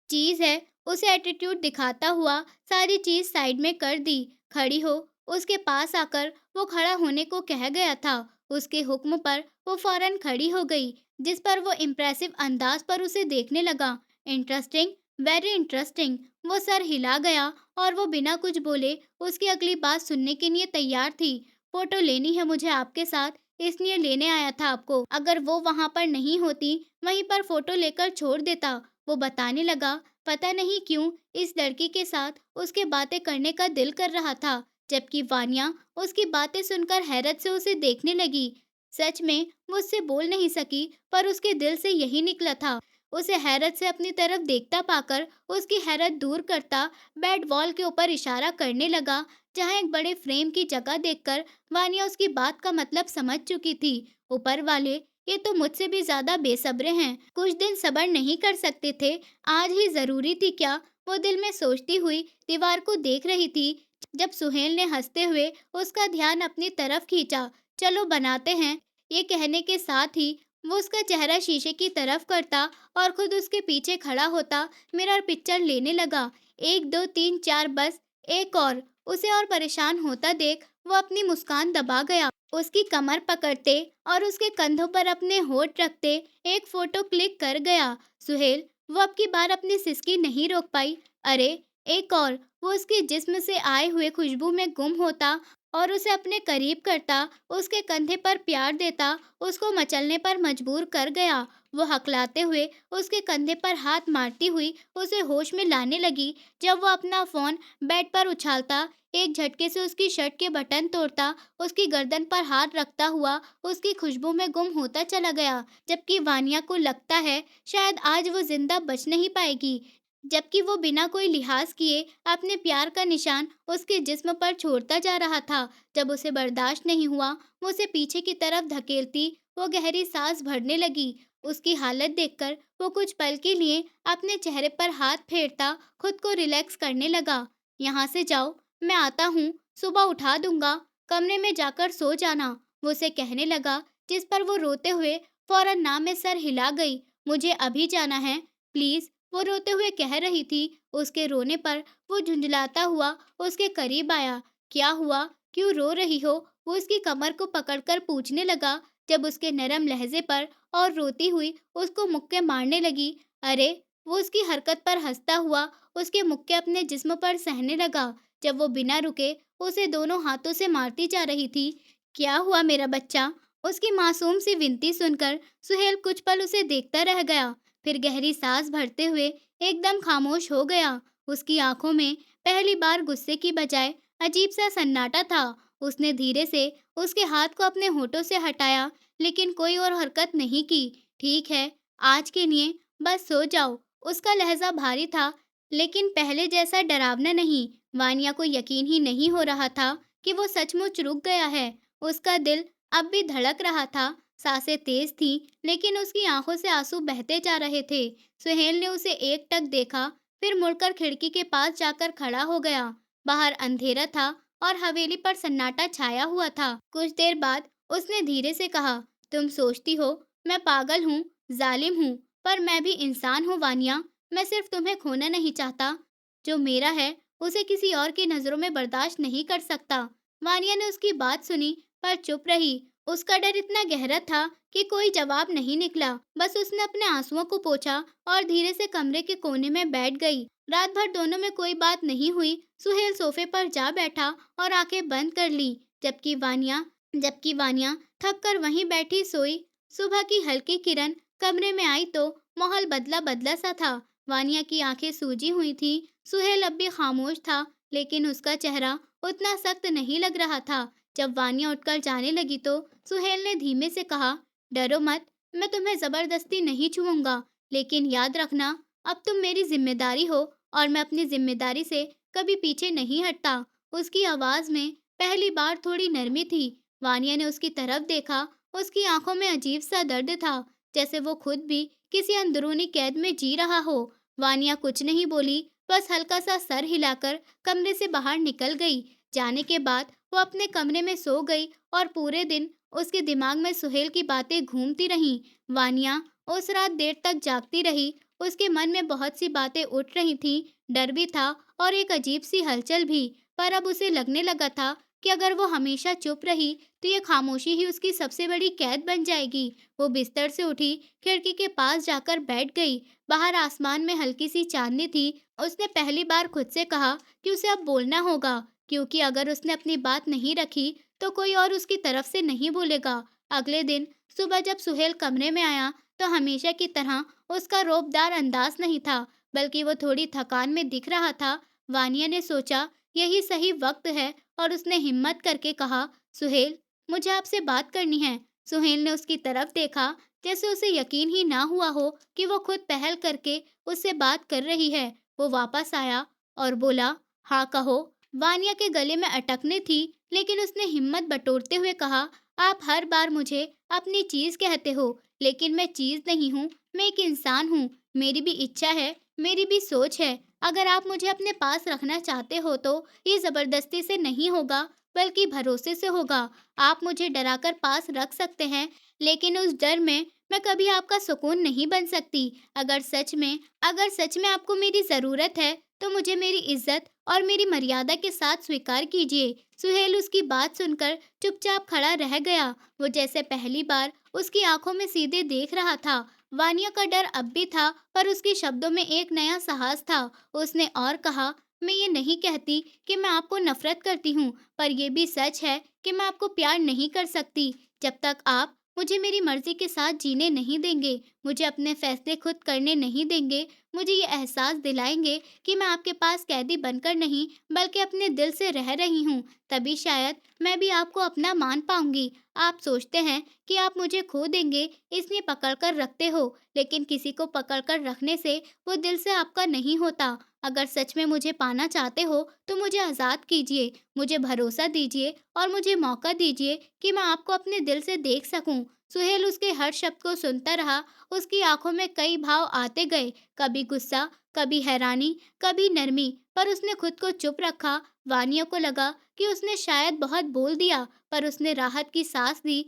चीज है, उसे एटीट्यूड दिखाता हुआ सारी चीज साइड में कर दी। खड़ी हो, उसके पास आकर वो खड़ा होने को कह गया था। उसके हुक्म पर वो फौरन खड़ी हो गई, जिस पर वो इम्प्रेसिव अंदाज पर उसे देखने लगा। Interesting, very interesting. वो सर हिला गया और वो बिना कुछ बोले उसकी अगली बात सुनने के लिए तैयार थी। फोटो लेनी है मुझे आपके साथ, इसलिए लेने आया था आपको। अगर वो वहां पर नहीं होती, वहीं पर फोटो लेकर छोड़ देता। वो बताने लगा, पता नहीं क्यों इस लड़की के साथ उसके बातें करने का दिल कर रहा था, जबकि वानिया उसकी बातें सुनकर हैरत से उसे देखने लगी। सच में वो उससे बोल नहीं सकी, पर उसके दिल से यही निकला था। उसे हैरत से अपनी तरफ देखता पाकर उसकी हैरत दूर करता बेड वॉल के ऊपर इशारा करने लगा, जहां एक बड़े फ्रेम की जगह देखकर वानिया उसकी बात का मतलब समझ चुकी थी। ऊपर वाले, ये तो मुझसे भी ज्यादा बेसब्रे हैं। कुछ दिन सब्र नहीं कर सकते थे, आज ही जरूरी थी क्या? वो दिल में सोचती हुई दीवार को देख रही थी, जब सुहेल ने हंसते हुए उसका ध्यान अपनी तरफ खींचा। चलो बनाते हैं। ये कहने के साथ ही वो उसका चेहरा शीशे की तरफ करता और खुद उसके पीछे खड़ा होता मिरर पिक्चर लेने लगा। 1 2 3 4, बस एक और। उसे और परेशान होता देख वो अपनी मुस्कान दबा गया। उसकी कमर पकड़ते और उसके कंधों पर अपने होठ रखते एक फोटो क्लिक कर गया। सुहेल, वो अब की बार अपनी सिसकी नहीं रोक पाई। अरे, एक और। वो उसके जिस्म से आए हुए खुशबू में गुम होता और उसे अपने करीब करता, उसके कंधे पर प्यार देता, उसको मचलने पर मजबूर कर गया। वो हकलाते हुए उसके कंधे पर हाथ मारती हुई उसे होश में लाने लगी, जब वो अपना फोन बेड पर उछालता, एक झटके से उसकी शर्ट के बटन तोड़ता, उसकी गर्दन पर हाथ रखता हुआ उसकी खुशबू में गुम होता चला गया। जबकि वानिया को लगता है शायद आज वो जिंदा बच नहीं पाएगी, जबकि वो बिना कोई लिहाज किए अपने प्यार का निशान उसके जिस्म पर छोड़ता जा रहा था। जब उसे बर्दाश्त नहीं हुआ, वो उसे पीछे की तरफ धकेलती, वो गहरी सांस भरने लगी। उसकी हालत देखकर वो कुछ पल के लिए अपने चेहरे पर हाथ फेरता खुद को रिलैक्स करने लगा। यहाँ से जाओ, मैं आता हूँ, सुबह उठा दूंगा, कमरे में जाकर सो जाना, वो उसे कहने लगा, जिस पर वो रोते हुए फौरन ना में सर हिला गई। मुझे अभी जाना है, प्लीज, वो रोते हुए कह रही थी। उसके रोने पर वो झुंझलाता हुआ उसके करीब आया। क्या हुआ, क्यों रो रही हो? वो उसकी कमर को पकड़कर पूछने लगा, जब उसके नरम लहजे पर और रोती हुई उसको मुक्के मारने लगी। अरे, वो उसकी हरकत पर हंसता हुआ उसके मुक्के अपने जिस्म पर सहने लगा, जब वो बिना रुके उसे दोनों हाथों से मारती जा रही थी। क्या हुआ मेरा बच्चा? उसकी मासूम सी विनती सुनकर सुहेल कुछ पल उसे देखता रह गया, फिर गहरी सांस भरते हुए एकदम खामोश हो गया। उसकी आंखों में पहली बार गुस्से की बजाय अजीब सा सन्नाटा था। उसने धीरे से उसके हाथ को अपने होठों से हटाया, लेकिन कोई और हरकत नहीं की। ठीक है, आज के लिए बस सो जाओ। उसका लहजा भारी था, लेकिन पहले जैसा डरावना नहीं। वानिया को यकीन ही नहीं हो रहा था कि वो सचमुच रुक गया है। उसका दिल अब भी धड़क रहा था, सांसें तेज थीं, लेकिन उसकी आंखों से आंसू बहते जा रहे थे। सुहेल ने उसे एकटक देखा, फिर मुड़कर खिड़की के पास जाकर खड़ा हो गया। बाहर अंधेरा था और हवेली पर सन्नाटा छाया हुआ था। कुछ देर बाद उसने धीरे से कहा, तुम सोचती हो मैं पागल हूँ, जालिम हूँ, पर मैं भी इंसान हूँ वानिया। मैं सिर्फ तुम्हें खोना नहीं चाहता। जो मेरा है उसे किसी और की नजरों में बर्दाश्त नहीं कर सकता। वानिया ने उसकी बात सुनी, पर चुप रही। उसका डर इतना गहरा था कि कोई जवाब नहीं निकला। बस उसने अपने आंसुओं को पोंछा और धीरे से कमरे के कोने में बैठ गई। रात भर दोनों में कोई बात नहीं हुई। सुहेल सोफे पर जा बैठा और आंखें बंद कर ली, जबकि वानिया थक कर वहीं बैठी सोई। सुबह की हल्की किरण कमरे में आई तो माहौल बदला बदला सा था। वानिया की आंखें सूजी हुई थी। सुहेल अब भी खामोश था, लेकिन उसका चेहरा उतना सख्त नहीं लग रहा था। जब वानिया उठकर जाने लगी तो सुहेल ने धीमे से कहा, डरो मत, मैं तुम्हें जबरदस्ती नहीं छूऊंगा, लेकिन याद रखना, अब तुम मेरी जिम्मेदारी हो और मैं अपनी जिम्मेदारी से कभी पीछे नहीं हटता। उसकी आवाज में पहली बार थोड़ी नरमी थी। वानिया ने उसकी तरफ देखा। उसकी आंखों में अजीब सा दर्द था, जैसे वो खुद भी किसी अंदरूनी कैद में जी रहा हो। वानिया कुछ नहीं बोली, बस हल्का सा सर हिलाकर कमरे से बाहर निकल गई। जाने के बाद वो अपने कमरे में सो गई और पूरे दिन उसके दिमाग में सुहेल की बातें घूमती रहीं। वानिया उस रात देर तक जागती रही। उसके मन में बहुत सी बातें उठ रही थीं, डर भी था और एक अजीब सी हलचल भी। पर अब उसे लगने लगा था कि अगर वो हमेशा चुप रही तो ये खामोशी ही उसकी सबसे बड़ी कैद बन जाएगी। वो बिस्तर से उठी, खिड़की के पास जाकर बैठ गई। बाहर आसमान में हल्की सी चांदनी थी। उसने पहली बार खुद से कहा कि उसे अब बोलना होगा, क्योंकि अगर उसने अपनी बात नहीं रखी तो कोई और उसकी तरफ से नहीं बोलेगा। अगले दिन सुबह जब सुहेल कमरे में आया तो हमेशा की तरह उसका रौबदार अंदाज नहीं था, बल्कि वो थोड़ी थकान में दिख रहा था। वानिया ने सोचा यही सही वक्त है और उसने हिम्मत करके कहा, सुहेल, मुझे आपसे बात करनी है। सुहेल ने उसकी तरफ देखा, जैसे उसे यकीन ही ना हुआ हो कि वो खुद पहल करके उससे बात कर रही है। वो वापस आया और बोला, हाँ कहो। वानिया के गले में अटकने थी, लेकिन उसने हिम्मत बटोरते हुए कहा, आप हर बार मुझे अपनी चीज कहते हो, लेकिन मैं चीज नहीं हूँ, मैं एक इंसान हूँ। मेरी भी इच्छा है, मेरी भी सोच है। अगर आप मुझे अपने पास रखना चाहते हो तो ये जबरदस्ती से नहीं होगा, बल्कि भरोसे से होगा। आप मुझे डराकर पास रख सकते हैं, लेकिन उस डर में मैं कभी आपका सुकून नहीं बन सकती। अगर सच में आपको मेरी जरूरत है तो मुझे मेरी इज्जत और मेरी मर्यादा के साथ स्वीकार कीजिए। सुहेल उसकी बात सुनकर चुपचाप खड़ा रह गया। वो जैसे पहली बार उसकी आंखों में सीधे देख रहा था। वानिया का डर अब भी था, पर उसके शब्दों में एक नया साहस था। उसने और कहा, मैं ये नहीं कहती कि मैं आपको नफरत करती हूँ, पर यह भी सच है कि मैं आपको प्यार नहीं कर सकती जब तक आप मुझे मेरी मर्जी के साथ जीने नहीं देंगे, मुझे अपने फैसले खुद करने नहीं देंगे, मुझे ये एहसास दिलाएंगे कि मैं आपके पास कैदी बनकर नहीं, बल्कि अपने दिल से रह रही हूँ। तभी शायद मैं भी आपको अपना मान पाऊंगी। आप सोचते हैं कि आप मुझे खो देंगे, इसलिए पकड़कर रखते हो, लेकिन किसी को पकड़कर रखने से वो दिल से आपका नहीं होता। अगर सच में मुझे पाना चाहते हो तो मुझे आज़ाद कीजिए, मुझे भरोसा दीजिए और मुझे मौका दीजिए कि मैं आपको अपने दिल से देख सकूं। सुहेल उसके हर शब्द को सुनता रहा। उसकी आंखों में कई भाव आते गए, कभी गुस्सा, कभी हैरानी, कभी नरमी, पर उसने खुद को चुप रखा। वानियों को लगा कि उसने शायद बहुत बोल दिया, पर उसने राहत की सांस ली,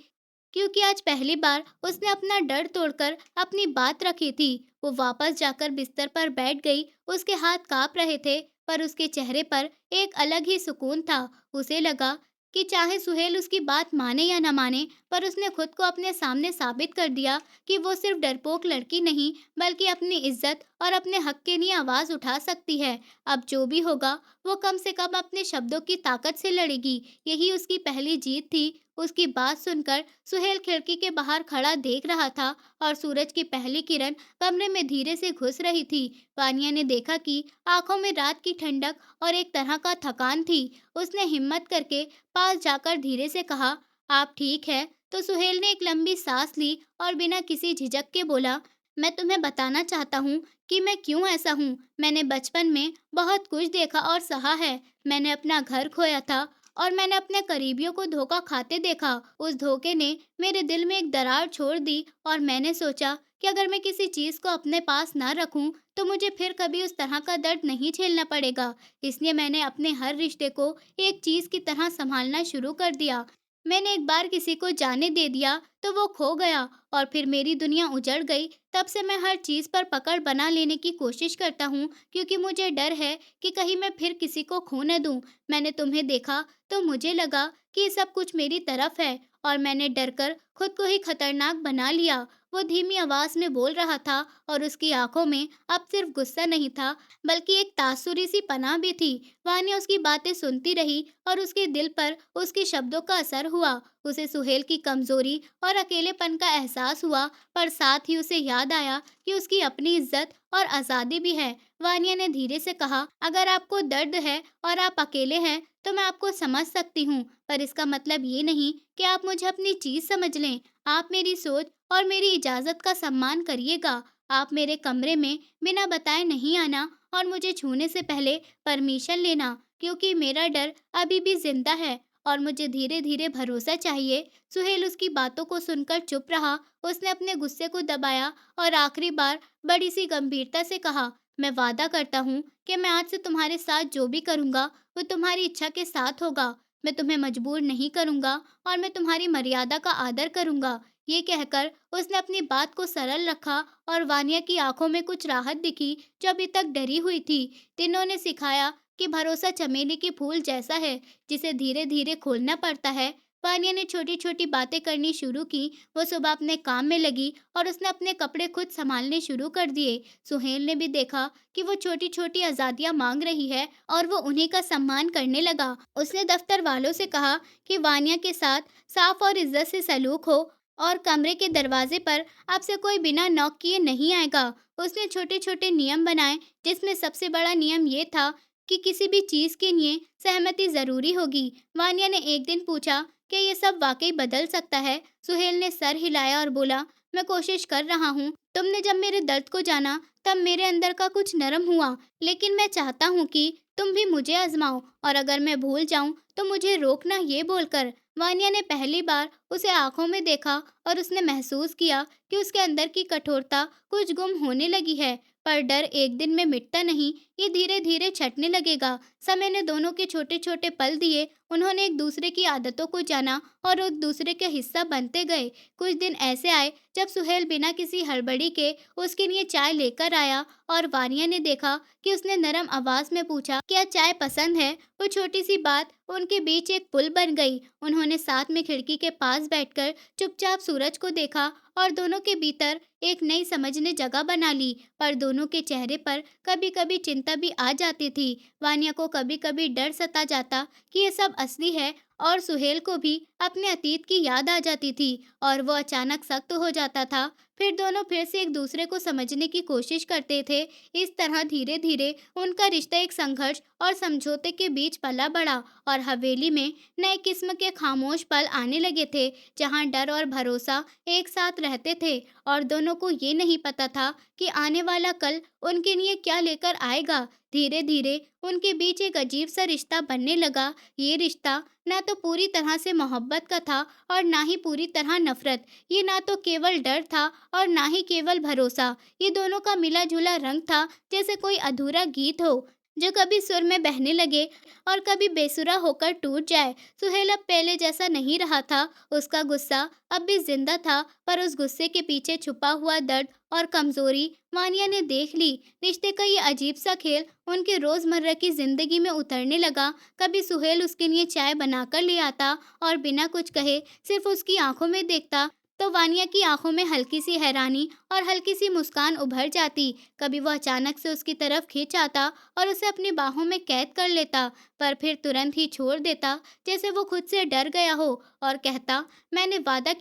क्योंकि आज पहली बार उसने अपना डर तोड़कर अपनी बात रखी थी। वो वापस जाकर बिस्तर पर बैठ गई। उसके हाथ कांप रहे थे, पर उसके चेहरे पर एक अलग ही सुकून था। उसे लगा कि चाहे सुहेल उसकी बात माने या न माने, पर उसने खुद को अपने सामने साबित कर दिया कि वो सिर्फ डरपोक लड़की नहीं, बल्कि अपनी इज्जत और अपने हक के लिए आवाज उठा सकती है। अब जो भी होगा, वो कम से कम अपने शब्दों की ताकत से लड़ेगी। यही उसकी पहली जीत थी। उसकी बात सुनकर सुहेल खिड़की के बाहर खड़ा देख रहा था और सूरज की पहली किरण कमरे में धीरे से घुस रही थी। वानिया ने देखा कि आंखों में रात की ठंडक और एक तरह का थकान थी। उसने हिम्मत करके पास जाकर धीरे से कहा, आप ठीक है? तो सुहेल ने एक लंबी सांस ली और बिना किसी झिझक के बोला, मैं तुम्हें बताना चाहता हूँ कि मैं क्यों ऐसा हूँ। मैंने बचपन में बहुत कुछ देखा और सहा है। मैंने अपना घर खोया था और मैंने अपने करीबियों को धोखा खाते देखा। उस धोखे ने मेरे दिल में एक दरार छोड़ दी और मैंने सोचा कि अगर मैं किसी चीज़ को अपने पास ना रखूं तो मुझे फिर कभी उस तरह का दर्द नहीं झेलना पड़ेगा। इसलिए मैंने अपने हर रिश्ते को एक चीज़ की तरह संभालना शुरू कर दिया। मैंने एक बार किसी को जाने दे दिया तो वो खो गया और फिर मेरी दुनिया उजड़ गई। तब से मैं हर चीज़ पर पकड़ बना लेने की कोशिश करता हूँ, क्योंकि मुझे डर है कि कहीं मैं फिर किसी को खो न दूँ। मैंने तुम्हें देखा तो मुझे लगा कि ये सब कुछ मेरी तरफ है और मैंने डरकर खुद को ही खतरनाक बना लिया। वो धीमी आवाज़ में बोल रहा था और उसकी आंखों में अब सिर्फ गुस्सा नहीं था, बल्कि एक तासुरी सी पनाह भी थी। वानिया उसकी बातें सुनती रही और उसके दिल पर उसके शब्दों का असर हुआ। उसे सुहेल की कमजोरी और अकेलेपन का एहसास हुआ, पर साथ ही उसे याद आया कि उसकी अपनी इज्जत और आज़ादी भी है। वानिया ने धीरे से कहा, अगर आपको दर्द है और आप अकेले हैं तो मैं आपको समझ सकती हूँ, पर इसका मतलब ये नहीं कि आप मुझे अपनी चीज़ समझ लें। आप मेरी सोच और मेरी इजाज़त का सम्मान करिएगा। आप मेरे कमरे में बिना बताए नहीं आना और मुझे छूने से पहले परमिशन लेना, क्योंकि मेरा डर अभी भी जिंदा है और मुझे धीरे धीरे भरोसा चाहिए। सुहेल उसकी बातों को सुनकर चुप रहा। उसने अपने गुस्से को दबाया और आखिरी बार बड़ी सी गंभीरता से कहा, मैं वादा करता हूँ कि मैं आज से तुम्हारे साथ जो भी करूँगा वो तुम्हारी इच्छा के साथ होगा। मैं तुम्हें मजबूर नहीं करूँगा और मैं तुम्हारी मर्यादा का आदर करूँगा। ये कहकर उसने अपनी बात को सरल रखा और वानिया की आंखों में कुछ राहत दिखी, जो अभी तक डरी हुई थी। तीनों ने सिखाया कि भरोसा चमेली की फूल जैसा है, जिसे धीरे धीरे खोलना पड़ता है। वानिया ने छोटी छोटी बातें करनी शुरू की। वो सुबह अपने काम में लगी और उसने अपने कपड़े खुद संभालने शुरू कर दिए। सुहेल ने भी देखा कि वो छोटी छोटी आज़ादियाँ मांग रही है और वो उन्हीं का सम्मान करने लगा। उसने दफ्तर वालों से कहा कि वानिया के साथ साफ और इज्जत से सलूक हो और कमरे के दरवाजे पर आपसे कोई बिना नॉक किए नहीं आएगा। उसने छोटे छोटे नियम बनाए, जिसमें सबसे बड़ा नियम ये था कि किसी भी चीज़ के लिए सहमति ज़रूरी होगी। वानिया ने एक दिन पूछा कि ये सब वाकई बदल सकता है। सुहेल ने सर हिलाया और बोला, मैं कोशिश कर रहा हूँ। तुमने जब मेरे दर्द को जाना तब मेरे अंदर का कुछ नरम हुआ, लेकिन मैं चाहता हूँ कि तुम भी मुझे आजमाओ, और अगर मैं भूल जाऊं तो मुझे रोकना, ये बोलकर वानिया ने पहली बार उसे आंखों में देखा और उसने महसूस किया कि उसके अंदर की कठोरता कुछ गुम होने लगी है। पर डर एक दिन में मिटता नहीं, ये धीरे धीरे छटने लगेगा। समय ने दोनों के छोटे छोटे पल दिए। उन्होंने एक दूसरे की आदतों को जाना और एक दूसरे के हिस्सा बनते गए। कुछ दिन ऐसे आए जब सुहेल बिना किसी हड़बड़ी के उसके लिए चाय लेकर आया और वानिया ने देखा कि उसने नरम आवाज में पूछा, क्या चाय पसंद है? वो छोटी सी बात उनके बीच एक पुल बन गई। उन्होंने साथ में खिड़की के पास बैठकर चुपचाप सूरज को देखा और दोनों के भीतर एक नई समझ ने जगह बना ली। पर दोनों के चेहरे पर कभी कभी चिंता भी आ जाती थी। वानिया को कभी कभी डर सता जाता कि ये सब असली है, और सुहेल को भी अपने अतीत की याद आ जाती थी और वो अचानक सख्त हो जाता था। फिर दोनों फिर से एक दूसरे को समझने की कोशिश करते थे। इस तरह धीरे धीरे उनका रिश्ता एक संघर्ष और समझौते के बीच पला बढ़ा और हवेली में नए किस्म के खामोश पल आने लगे थे, जहां डर और भरोसा एक साथ रहते थे और दोनों को ये नहीं पता था कि आने वाला कल उनके लिए क्या लेकर आएगा। धीरे धीरे उनके बीच एक अजीब सा रिश्ता बनने लगा। ये रिश्ता ना तो पूरी तरह से मोहब्बत का था और ना ही पूरी तरह नफरत। ये ना तो केवल डर था और ना ही केवल भरोसा। ये दोनों का मिला जुला रंग था, जैसे कोई अधूरा गीत हो जो कभी सुर में बहने लगे और कभी बेसुरा होकर टूट जाए। सुहेल अब पहले जैसा नहीं रहा था। उसका गुस्सा अब भी जिंदा था, पर उस गुस्से के पीछे छुपा हुआ दर्द और कमजोरी मानिया ने देख ली। रिश्ते का ये अजीब सा खेल उनके रोजमर्रा की जिंदगी में उतरने लगा। कभी सुहेल उसके लिए चाय बनाकर ले आता और बिना कुछ कहे सिर्फ उसकी आंखों में देखता, तो वानिया की आंखों में हल्की सी हैरानी और हल्की सी मुस्कान उभर जाती। कभी वह अचानक से उसकी तरफ खींच आता और उसे अपनी बाहों में कैद कर लेता, पर फिर तुरंत ही छोड़ देता, जैसे वो खुद से डर गया हो, और कहता, मैंने वादा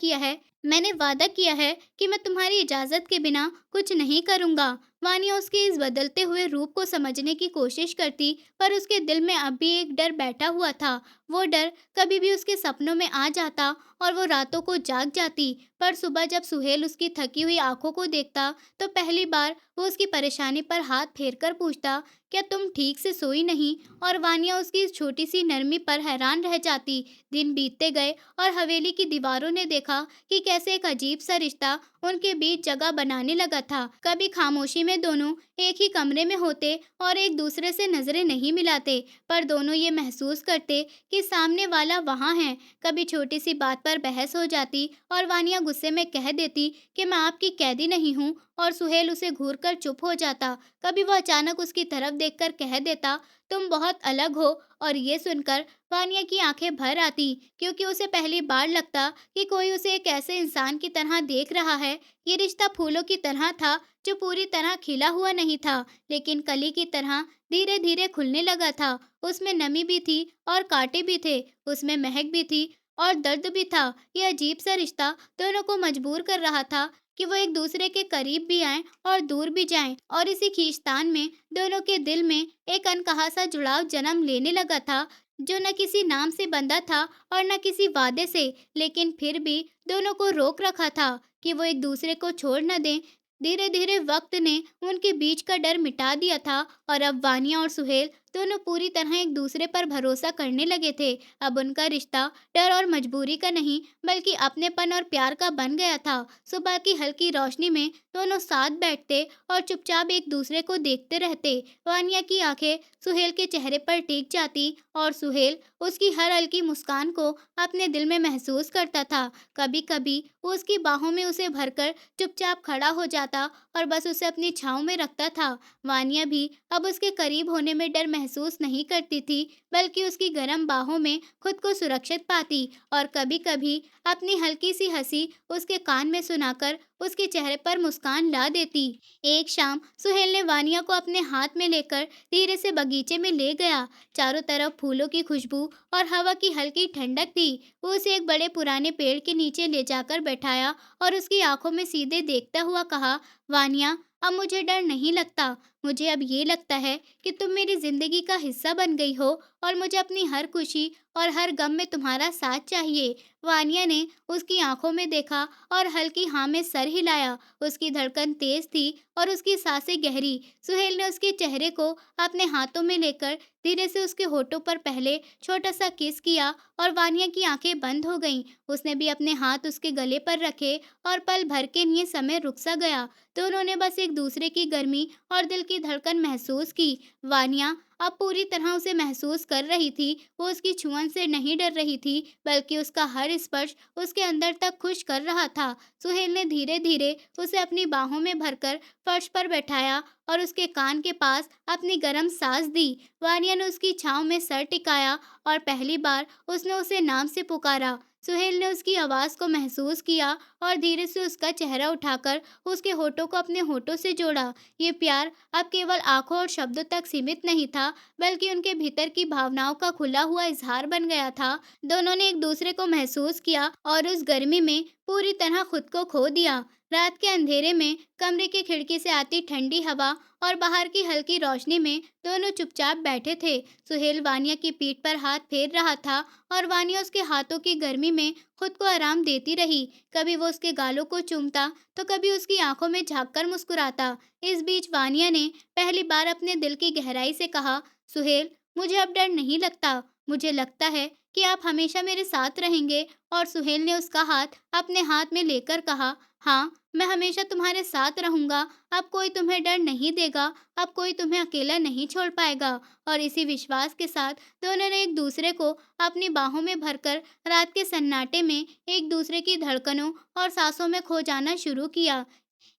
किया है कि मैं तुम्हारी इजाजत के बिना कुछ नहीं करूंगा। वानिया उसके इस बदलते हुए रूप को समझने की कोशिश करती, पर उसके दिल में अब भी एक डर बैठा हुआ था। वो डर कभी भी उसके सपनों में आ जाता और वो रातों को जाग जाती। पर सुबह जब सुहेल उसकी थकी हुई आंखों को देखता, तो पहली बार वो उसकी परेशानी पर हाथ फेरकर पूछता, क्या तुम ठीक से सोई नहीं? और वानिया उसकी इस छोटी सी नरमी पर हैरान रह जाती। दिन बीतते गए और हवेली की दीवारों ने देखा कि कैसे एक अजीब सा रिश्ता उनके बीच जगह बनाने लगा था। कभी खामोशी में दोनों एक ही कमरे में होते और एक दूसरे से नजरें नहीं मिलाते, पर दोनों ये महसूस करते कि सामने वाला वहाँ है। कभी छोटी सी बात पर बहस हो जाती और वानिया गुस्से में कह देती कि मैं आपकी कैदी नहीं हूँ, और सुहेल उसे घूर कर चुप हो जाता। कभी वह अचानक उसकी तरफ देखकर कह देता, तुम बहुत अलग हो, और ये सुनकर वानिया की आंखें भर आती, क्योंकि उसे पहली बार लगता कि कोई उसे एक ऐसे इंसान की तरह देख रहा है। ये रिश्ता फूलों की तरह था, जो पूरी तरह खिला हुआ नहीं था, लेकिन कली की तरह धीरे धीरे खुलने लगा था। उसमें नमी भी थी और कांटे भी थे, उसमें महक भी थी और दर्द भी था। ये अजीब सा रिश्ता दोनों को मजबूर कर रहा था कि वो एक दूसरे के करीब भी आएं और दूर भी जाएं, और इसी खींचतान में दोनों के दिल में एक अनकहा सा जुड़ाव जन्म लेने लगा था, जो न किसी नाम से बंधा था और न किसी वादे से, लेकिन फिर भी दोनों को रोक रखा था कि वो एक दूसरे को छोड़ न दें। धीरे धीरे वक्त ने उनके बीच का डर मिटा दिया था और अब वानिया और सुहेल दोनों पूरी तरह एक दूसरे पर भरोसा करने लगे थे। अब उनका रिश्ता डर और मजबूरी का नहीं बल्कि अपनेपन और प्यार का बन गया था। सुबह की हल्की रोशनी में दोनों साथ बैठते और चुपचाप एक दूसरे को देखते रहते। वानिया की आंखें सुहेल के चेहरे पर टिक जाती और सुहेल उसकी हर हल्की मुस्कान को अपने दिल में महसूस करता था। कभी कभी वो उसकी बाहों में उसे भरकर चुपचाप खड़ा हो जाता और बस उसे अपनी छाँव में रखता था। वानिया भी अब उसके करीब होने में डर महसूस नहीं करती थी, बल्कि उसकी गर्म बाहों में खुद को सुरक्षित पाती और कभी-कभी अपनी हल्की सी हंसी उसके कान में सुनाकर उसके चेहरे पर मुस्कान ला देती। एक शाम सुहेल ने वानिया को अपने हाथ में लेकर धीरे से बगीचे में ले गया। चारों तरफ फूलों की खुशबू और हवा की हल्की ठंडक थी। वो उसे एक बड़े पुराने पेड़ के नीचे ले जाकर बैठाया और उसकी आंखों में सीधे देखता हुआ कहा, वानिया, अब मुझे डर नहीं लगता। मुझे अब ये लगता है कि तुम मेरी जिंदगी का हिस्सा बन गई हो और मुझे अपनी हर खुशी और हर गम में तुम्हारा साथ चाहिए। वानिया ने उसकी आंखों में देखा और हल्की हाँ में सर हिलाया। उसकी धड़कन तेज थी और उसकी सांसें गहरी। सुहेल ने उसके चेहरे को अपने हाथों में लेकर धीरे से उसके होठों पर पहले छोटा सा किस किया और वानिया की आंखें बंद हो गईं। उसने भी अपने हाथ उसके गले पर रखे और पल भर के लिए समय रुक सा गया। दोनों ने बस एक दूसरे की गर्मी और दिल की धड़कन महसूस की। वानिया अब पूरी तरह उसे महसूस कर रही थी। वो उसकी छुअन से नहीं डर रही थी, बल्कि उसका हर स्पर्श उसके अंदर तक खुश कर रहा था। सुहेल ने धीरे धीरे उसे अपनी बाहों में भरकर फर्श पर बैठाया और उसके कान के पास अपनी गर्म सांस दी। वानिया ने उसकी छांव में सर टिकाया और पहली बार उसने उसे नाम से पुकारा। सुहेल ने उसकी आवाज को महसूस किया और धीरे से उसका चेहरा उठाकर उसके होठों को अपने होठों से जोड़ा। ये प्यार अब केवल आंखों और शब्दों तक सीमित नहीं था, बल्कि उनके भीतर की भावनाओं का खुला हुआ इजहार बन गया था। दोनों ने एक दूसरे को महसूस किया और उस गर्मी में पूरी तरह खुद को खो दिया। रात के अंधेरे में कमरे की खिड़की से आती ठंडी हवा और बाहर की हल्की रोशनी में दोनों चुपचाप बैठे थे। सुहेल वानिया की पीठ पर हाथ फेर रहा था और वानिया उसके हाथों की गर्मी में खुद को आराम देती रही। कभी वो उसके गालों को चूमता तो कभी उसकी आंखों में झांककर मुस्कुराता। इस बीच वानिया ने पहली बार अपने दिल की गहराई से कहा, सुहेल, मुझे अब डर नहीं लगता। मुझे लगता है कि आप हमेशा मेरे साथ रहेंगे। और सुहेल ने उसका हाथ अपने हाथ में लेकर कहा, हाँ, मैं हमेशा तुम्हारे साथ रहूंगा। अब कोई तुम्हें डर नहीं देगा, अब कोई तुम्हें अकेला नहीं छोड़ पाएगा। और इसी विश्वास के साथ दोनों ने एक दूसरे को अपनी बाहों में भरकर रात के सन्नाटे में एक दूसरे की धड़कनों और सांसों में खो जाना शुरू किया।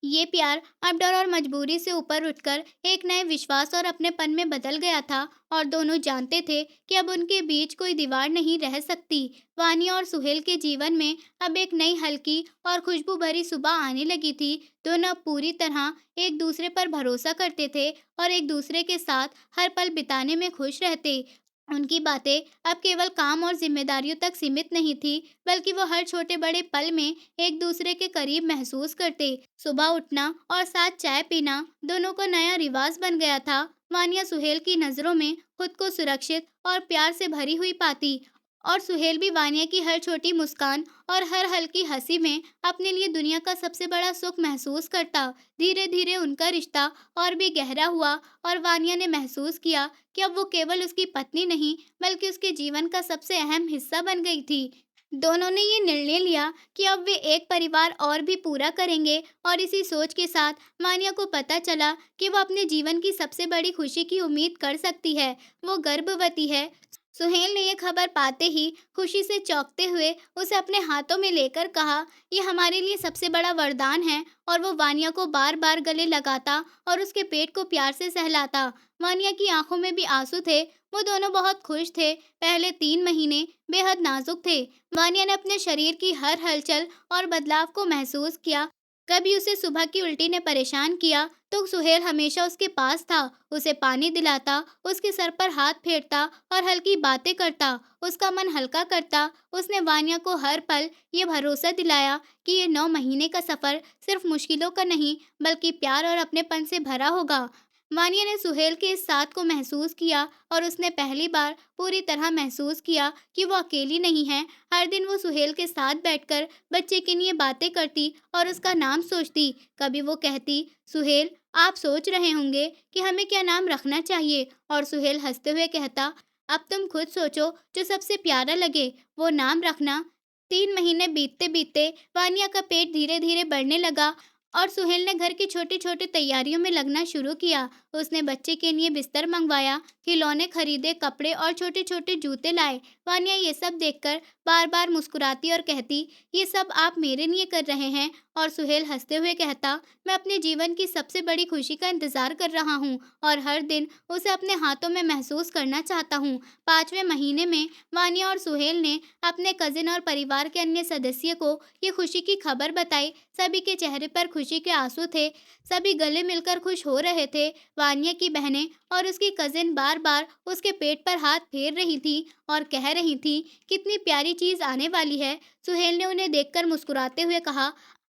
ये प्यार अब डर और मजबूरी से ऊपर उठकर एक नए विश्वास और अपनेपन में बदल गया था और दोनों जानते थे कि अब उनके बीच कोई दीवार नहीं रह सकती। वानिया और सुहेल के जीवन में अब एक नई हल्की और खुशबू भरी सुबह आने लगी थी। दोनों अब पूरी तरह एक दूसरे पर भरोसा करते थे और एक दूसरे के साथ हर पल बिताने में खुश रहते। उनकी बातें अब केवल काम और जिम्मेदारियों तक सीमित नहीं थी, बल्कि वो हर छोटे बड़े पल में एक दूसरे के करीब महसूस करते। सुबह उठना और साथ चाय पीना दोनों को नया रिवाज बन गया था। वानिया सुहेल की नजरों में खुद को सुरक्षित और प्यार से भरी हुई पाती और सुहेल भी वानिया की हर छोटी मुस्कान और हर हल्की हंसी में अपने लिए दुनिया का सबसे बड़ा सुख महसूस करता। धीरे धीरे उनका रिश्ता और भी गहरा हुआ और वानिया ने महसूस किया कि अब वो केवल उसकी पत्नी नहीं, बल्कि उसके जीवन का सबसे अहम हिस्सा बन गई थी। दोनों ने ये निर्णय लिया कि अब वे एक परिवार और भी पूरा करेंगे और इसी सोच के साथ मानिया को पता चला कि वो अपने जीवन की सबसे बड़ी खुशी की उम्मीद कर सकती है। वो गर्भवती है। सुहेल ने ये खबर पाते ही खुशी से चौंकते हुए उसे अपने हाथों में लेकर कहा, ये हमारे लिए सबसे बड़ा वरदान है। और वो वानिया को बार बार गले लगाता और उसके पेट को प्यार से सहलाता। वानिया की आंखों में भी आंसू थे। वो दोनों बहुत खुश थे। पहले 3 महीने बेहद नाजुक थे। वानिया ने अपने शरीर की हर हलचल और बदलाव को महसूस किया। कभी उसे सुबह की उल्टी ने परेशान किया तो सुहेल हमेशा उसके पास था। उसे पानी दिलाता, उसके सर पर हाथ फेरता और हल्की बातें करता, उसका मन हल्का करता। उसने वानिया को हर पल ये भरोसा दिलाया कि ये 9 महीने का सफर सिर्फ मुश्किलों का नहीं, बल्कि प्यार और अपनेपन से भरा होगा। वानिया ने सुहेल के इस साथ को महसूस किया और उसने पहली बार पूरी तरह महसूस किया कि वो अकेली नहीं है। हर दिन वो सुहेल के साथ बैठकर बच्चे के लिए बातें करती और उसका नाम सोचती। कभी वो कहती, सुहेल, आप सोच रहे होंगे कि हमें क्या नाम रखना चाहिए, और सुहेल हंसते हुए कहता, अब तुम खुद सोचो जो सबसे प्यारा लगे वो नाम रखना। 3 महीने बीतते बीतते वानिया का पेट धीरे धीरे बढ़ने लगा और सुहेल ने घर की छोटी छोटी तैयारियों में लगना शुरू किया। उसने बच्चे के लिए बिस्तर मंगवाया, खिलौने खरीदे, कपड़े और छोटे छोटे जूते लाए। वानिया ये सब देखकर बार बार मुस्कुराती और कहती, ये सब आप मेरे लिए कर रहे हैं। और सुहेल हंसते हुए कहता, मैं अपने जीवन की सबसे बड़ी खुशी का इंतजार कर रहा हूँ और हर दिन उसे अपने हाथों में महसूस करना चाहता हूँ। 5वें महीने में वानिया और सुहेल ने अपने कजिन और परिवार के अन्य सदस्य को ये खुशी की खबर बताई। सभी के चेहरे पर खुशी के आंसू थे। सभी गले मिलकर खुश हो रहे थे। वानिया की बहनें और उसकी कजिन बार बार उसके पेट पर हाथ फेर रही थी और कह रही थी, कितनी प्यारी चीज आने वाली है। सुहेल ने उन्हें देखकर मुस्कुराते हुए कहा,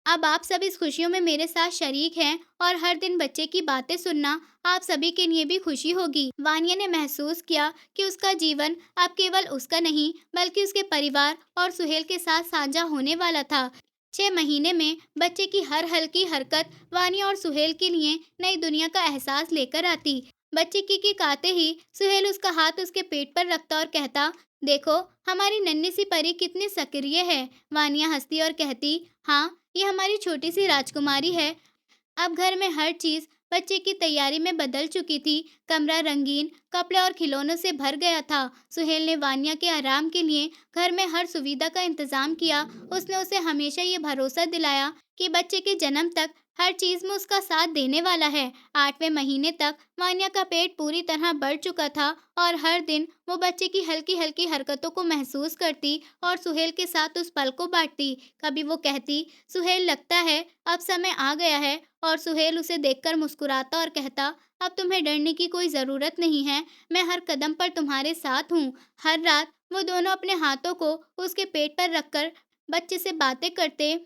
अब आप सब इस खुशियों में मेरे साथ शरीक हैं और हर दिन बच्चे की बातें सुनना आप सभी के लिए भी खुशी होगी। वानिया ने महसूस किया कि उसका जीवन अब केवल उसका नहीं बल्कि उसके परिवार और सुहेल के साथ साझा होने वाला था। 6 महीने में बच्चे की हर हल्की हरकत वानिया और सुहेल के लिए नई दुनिया का एहसास लेकर आती। बच्चे की आते ही सुहेल उसका हाथ उसके पेट पर रखता और कहता, देखो हमारी नन्ही सी परी कितनी सक्रिय है। वानिया हंसती और कहती, हाँ, ये हमारी छोटी सी राजकुमारी है। अब घर में हर चीज बच्चे की तैयारी में बदल चुकी थी। कमरा रंगीन कपड़े और खिलौनों से भर गया था। सुहेल ने वानिया के आराम के लिए घर में हर सुविधा का इंतजाम किया। उसने उसे हमेशा ये भरोसा दिलाया कि बच्चे के जन्म तक हर चीज में उसका साथ देने वाला है। 8वें महीने तक वानिया का पेट पूरी तरह बढ़ चुका था और हर दिन वो बच्चे की हल्की हल्की हरकतों को महसूस करती और सुहेल के साथ उस पल को बांटती। कभी वो कहती, सुहेल, लगता है अब समय आ गया है, और सुहेल उसे देखकर मुस्कुराता और कहता, अब तुम्हें डरने की कोई ज़रूरत नहीं है, मैं हर कदम पर तुम्हारे साथ हूँ। हर रात वो दोनों अपने हाथों को उसके पेट पर रखकर बच्चे से बातें करते,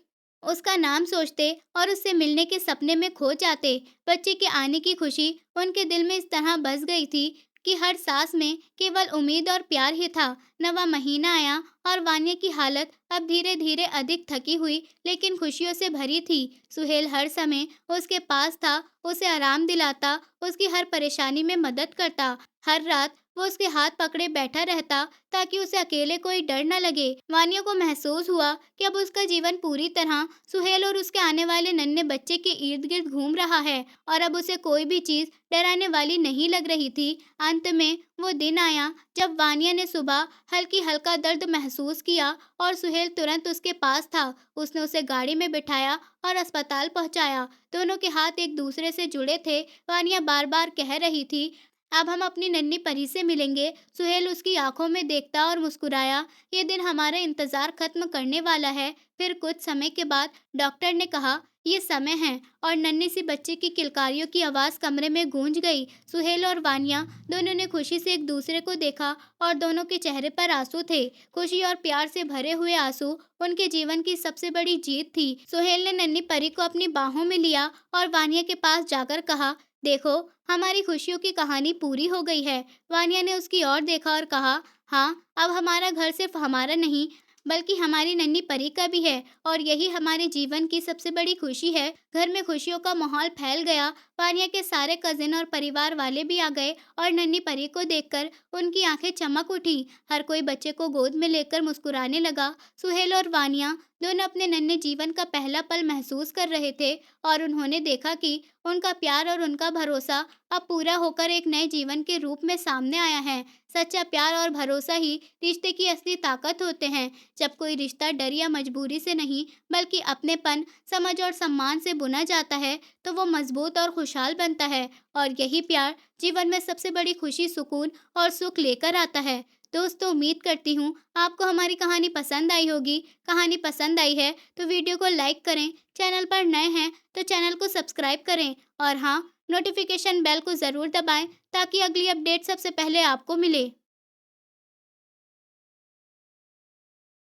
उसका नाम सोचते और उससे मिलने के सपने में खो जाते। बच्चे के आने की खुशी उनके दिल में इस तरह बस गई थी कि हर सांस में केवल उम्मीद और प्यार ही था। नवा महीना आया और वानिया की हालत अब धीरे धीरे अधिक थकी हुई लेकिन खुशियों से भरी थी। सुहेल हर समय उसके पास था, उसे आराम दिलाता, उसकी हर परेशानी में मदद करता। हर रात वो उसके हाथ पकड़े बैठा रहता ताकि उसे अकेले कोई डर न लगे। वानिया को महसूस हुआ कि अब उसका जीवन पूरी तरह सुहेल और उसके आने वाले नन्हे बच्चे के इर्द गिर्द घूम रहा है और अब उसे कोई भी चीज डराने वाली नहीं लग रही थी। अंत में वो दिन आया जब वानिया ने सुबह हल्की हल्का दर्द महसूस किया और सुहेल तुरंत उसके पास था। उसने उसे गाड़ी में बिठाया और अस्पताल पहुंचाया। दोनों के हाथ एक दूसरे से जुड़े थे। वानिया बार बार कह रही थी, अब हम अपनी नन्ही परी से मिलेंगे। सुहेल उसकी आंखों में देखता और मुस्कुराया। ये दिन हमारा इंतजार खत्म करने वाला है। फिर कुछ समय के बाद डॉक्टर ने कहा, ये समय है, और नन्ही सी बच्चे की किलकारियों की आवाज कमरे में गूंज गई। सुहेल और वानिया दोनों ने खुशी से एक दूसरे को देखा और दोनों के चेहरे पर आंसू थे। खुशी और प्यार से भरे हुए आंसू उनके जीवन की सबसे बड़ी जीत थी। सुहेल ने नन्ही परी को अपनी बाहों में लिया और वानिया के पास जाकर कहा, देखो हमारी खुशियों की कहानी पूरी हो गई है। वानिया ने उसकी ओर देखा और कहा, हाँ, अब हमारा घर सिर्फ हमारा नहीं बल्कि हमारी नन्ही परी का भी है, और यही हमारे जीवन की सबसे बड़ी खुशी है। घर में खुशियों का माहौल फैल गया। वानिया के सारे कजिन और परिवार वाले भी आ गए और नन्ही परी को देखकर उनकी आंखें चमक उठी। हर कोई बच्चे को गोद में लेकर मुस्कुराने लगा। सुहेल और वानिया दोनों अपने नन्हे जीवन का पहला पल महसूस कर रहे थे और उन्होंने देखा कि उनका प्यार और उनका भरोसा अब पूरा होकर एक नए जीवन के रूप में सामने आया है। सच्चा प्यार और भरोसा ही रिश्ते की असली ताकत होते हैं। जब कोई रिश्ता डर या मजबूरी से नहीं बल्कि अपनेपन, समझ और सम्मान से बुना जाता है तो वो मजबूत और खुशहाल बनता है, और यही प्यार जीवन में सबसे बड़ी खुशी, सुकून और सुख लेकर आता है। दोस्तों, उम्मीद करती हूँ आपको हमारी कहानी पसंद आई होगी। कहानी पसंद आई है तो वीडियो को लाइक करें, चैनल पर नए हैं तो चैनल को सब्सक्राइब करें और हाँ, नोटिफिकेशन बेल को ज़रूर दबाएं ताकि अगली अपडेट सबसे पहले आपको मिले।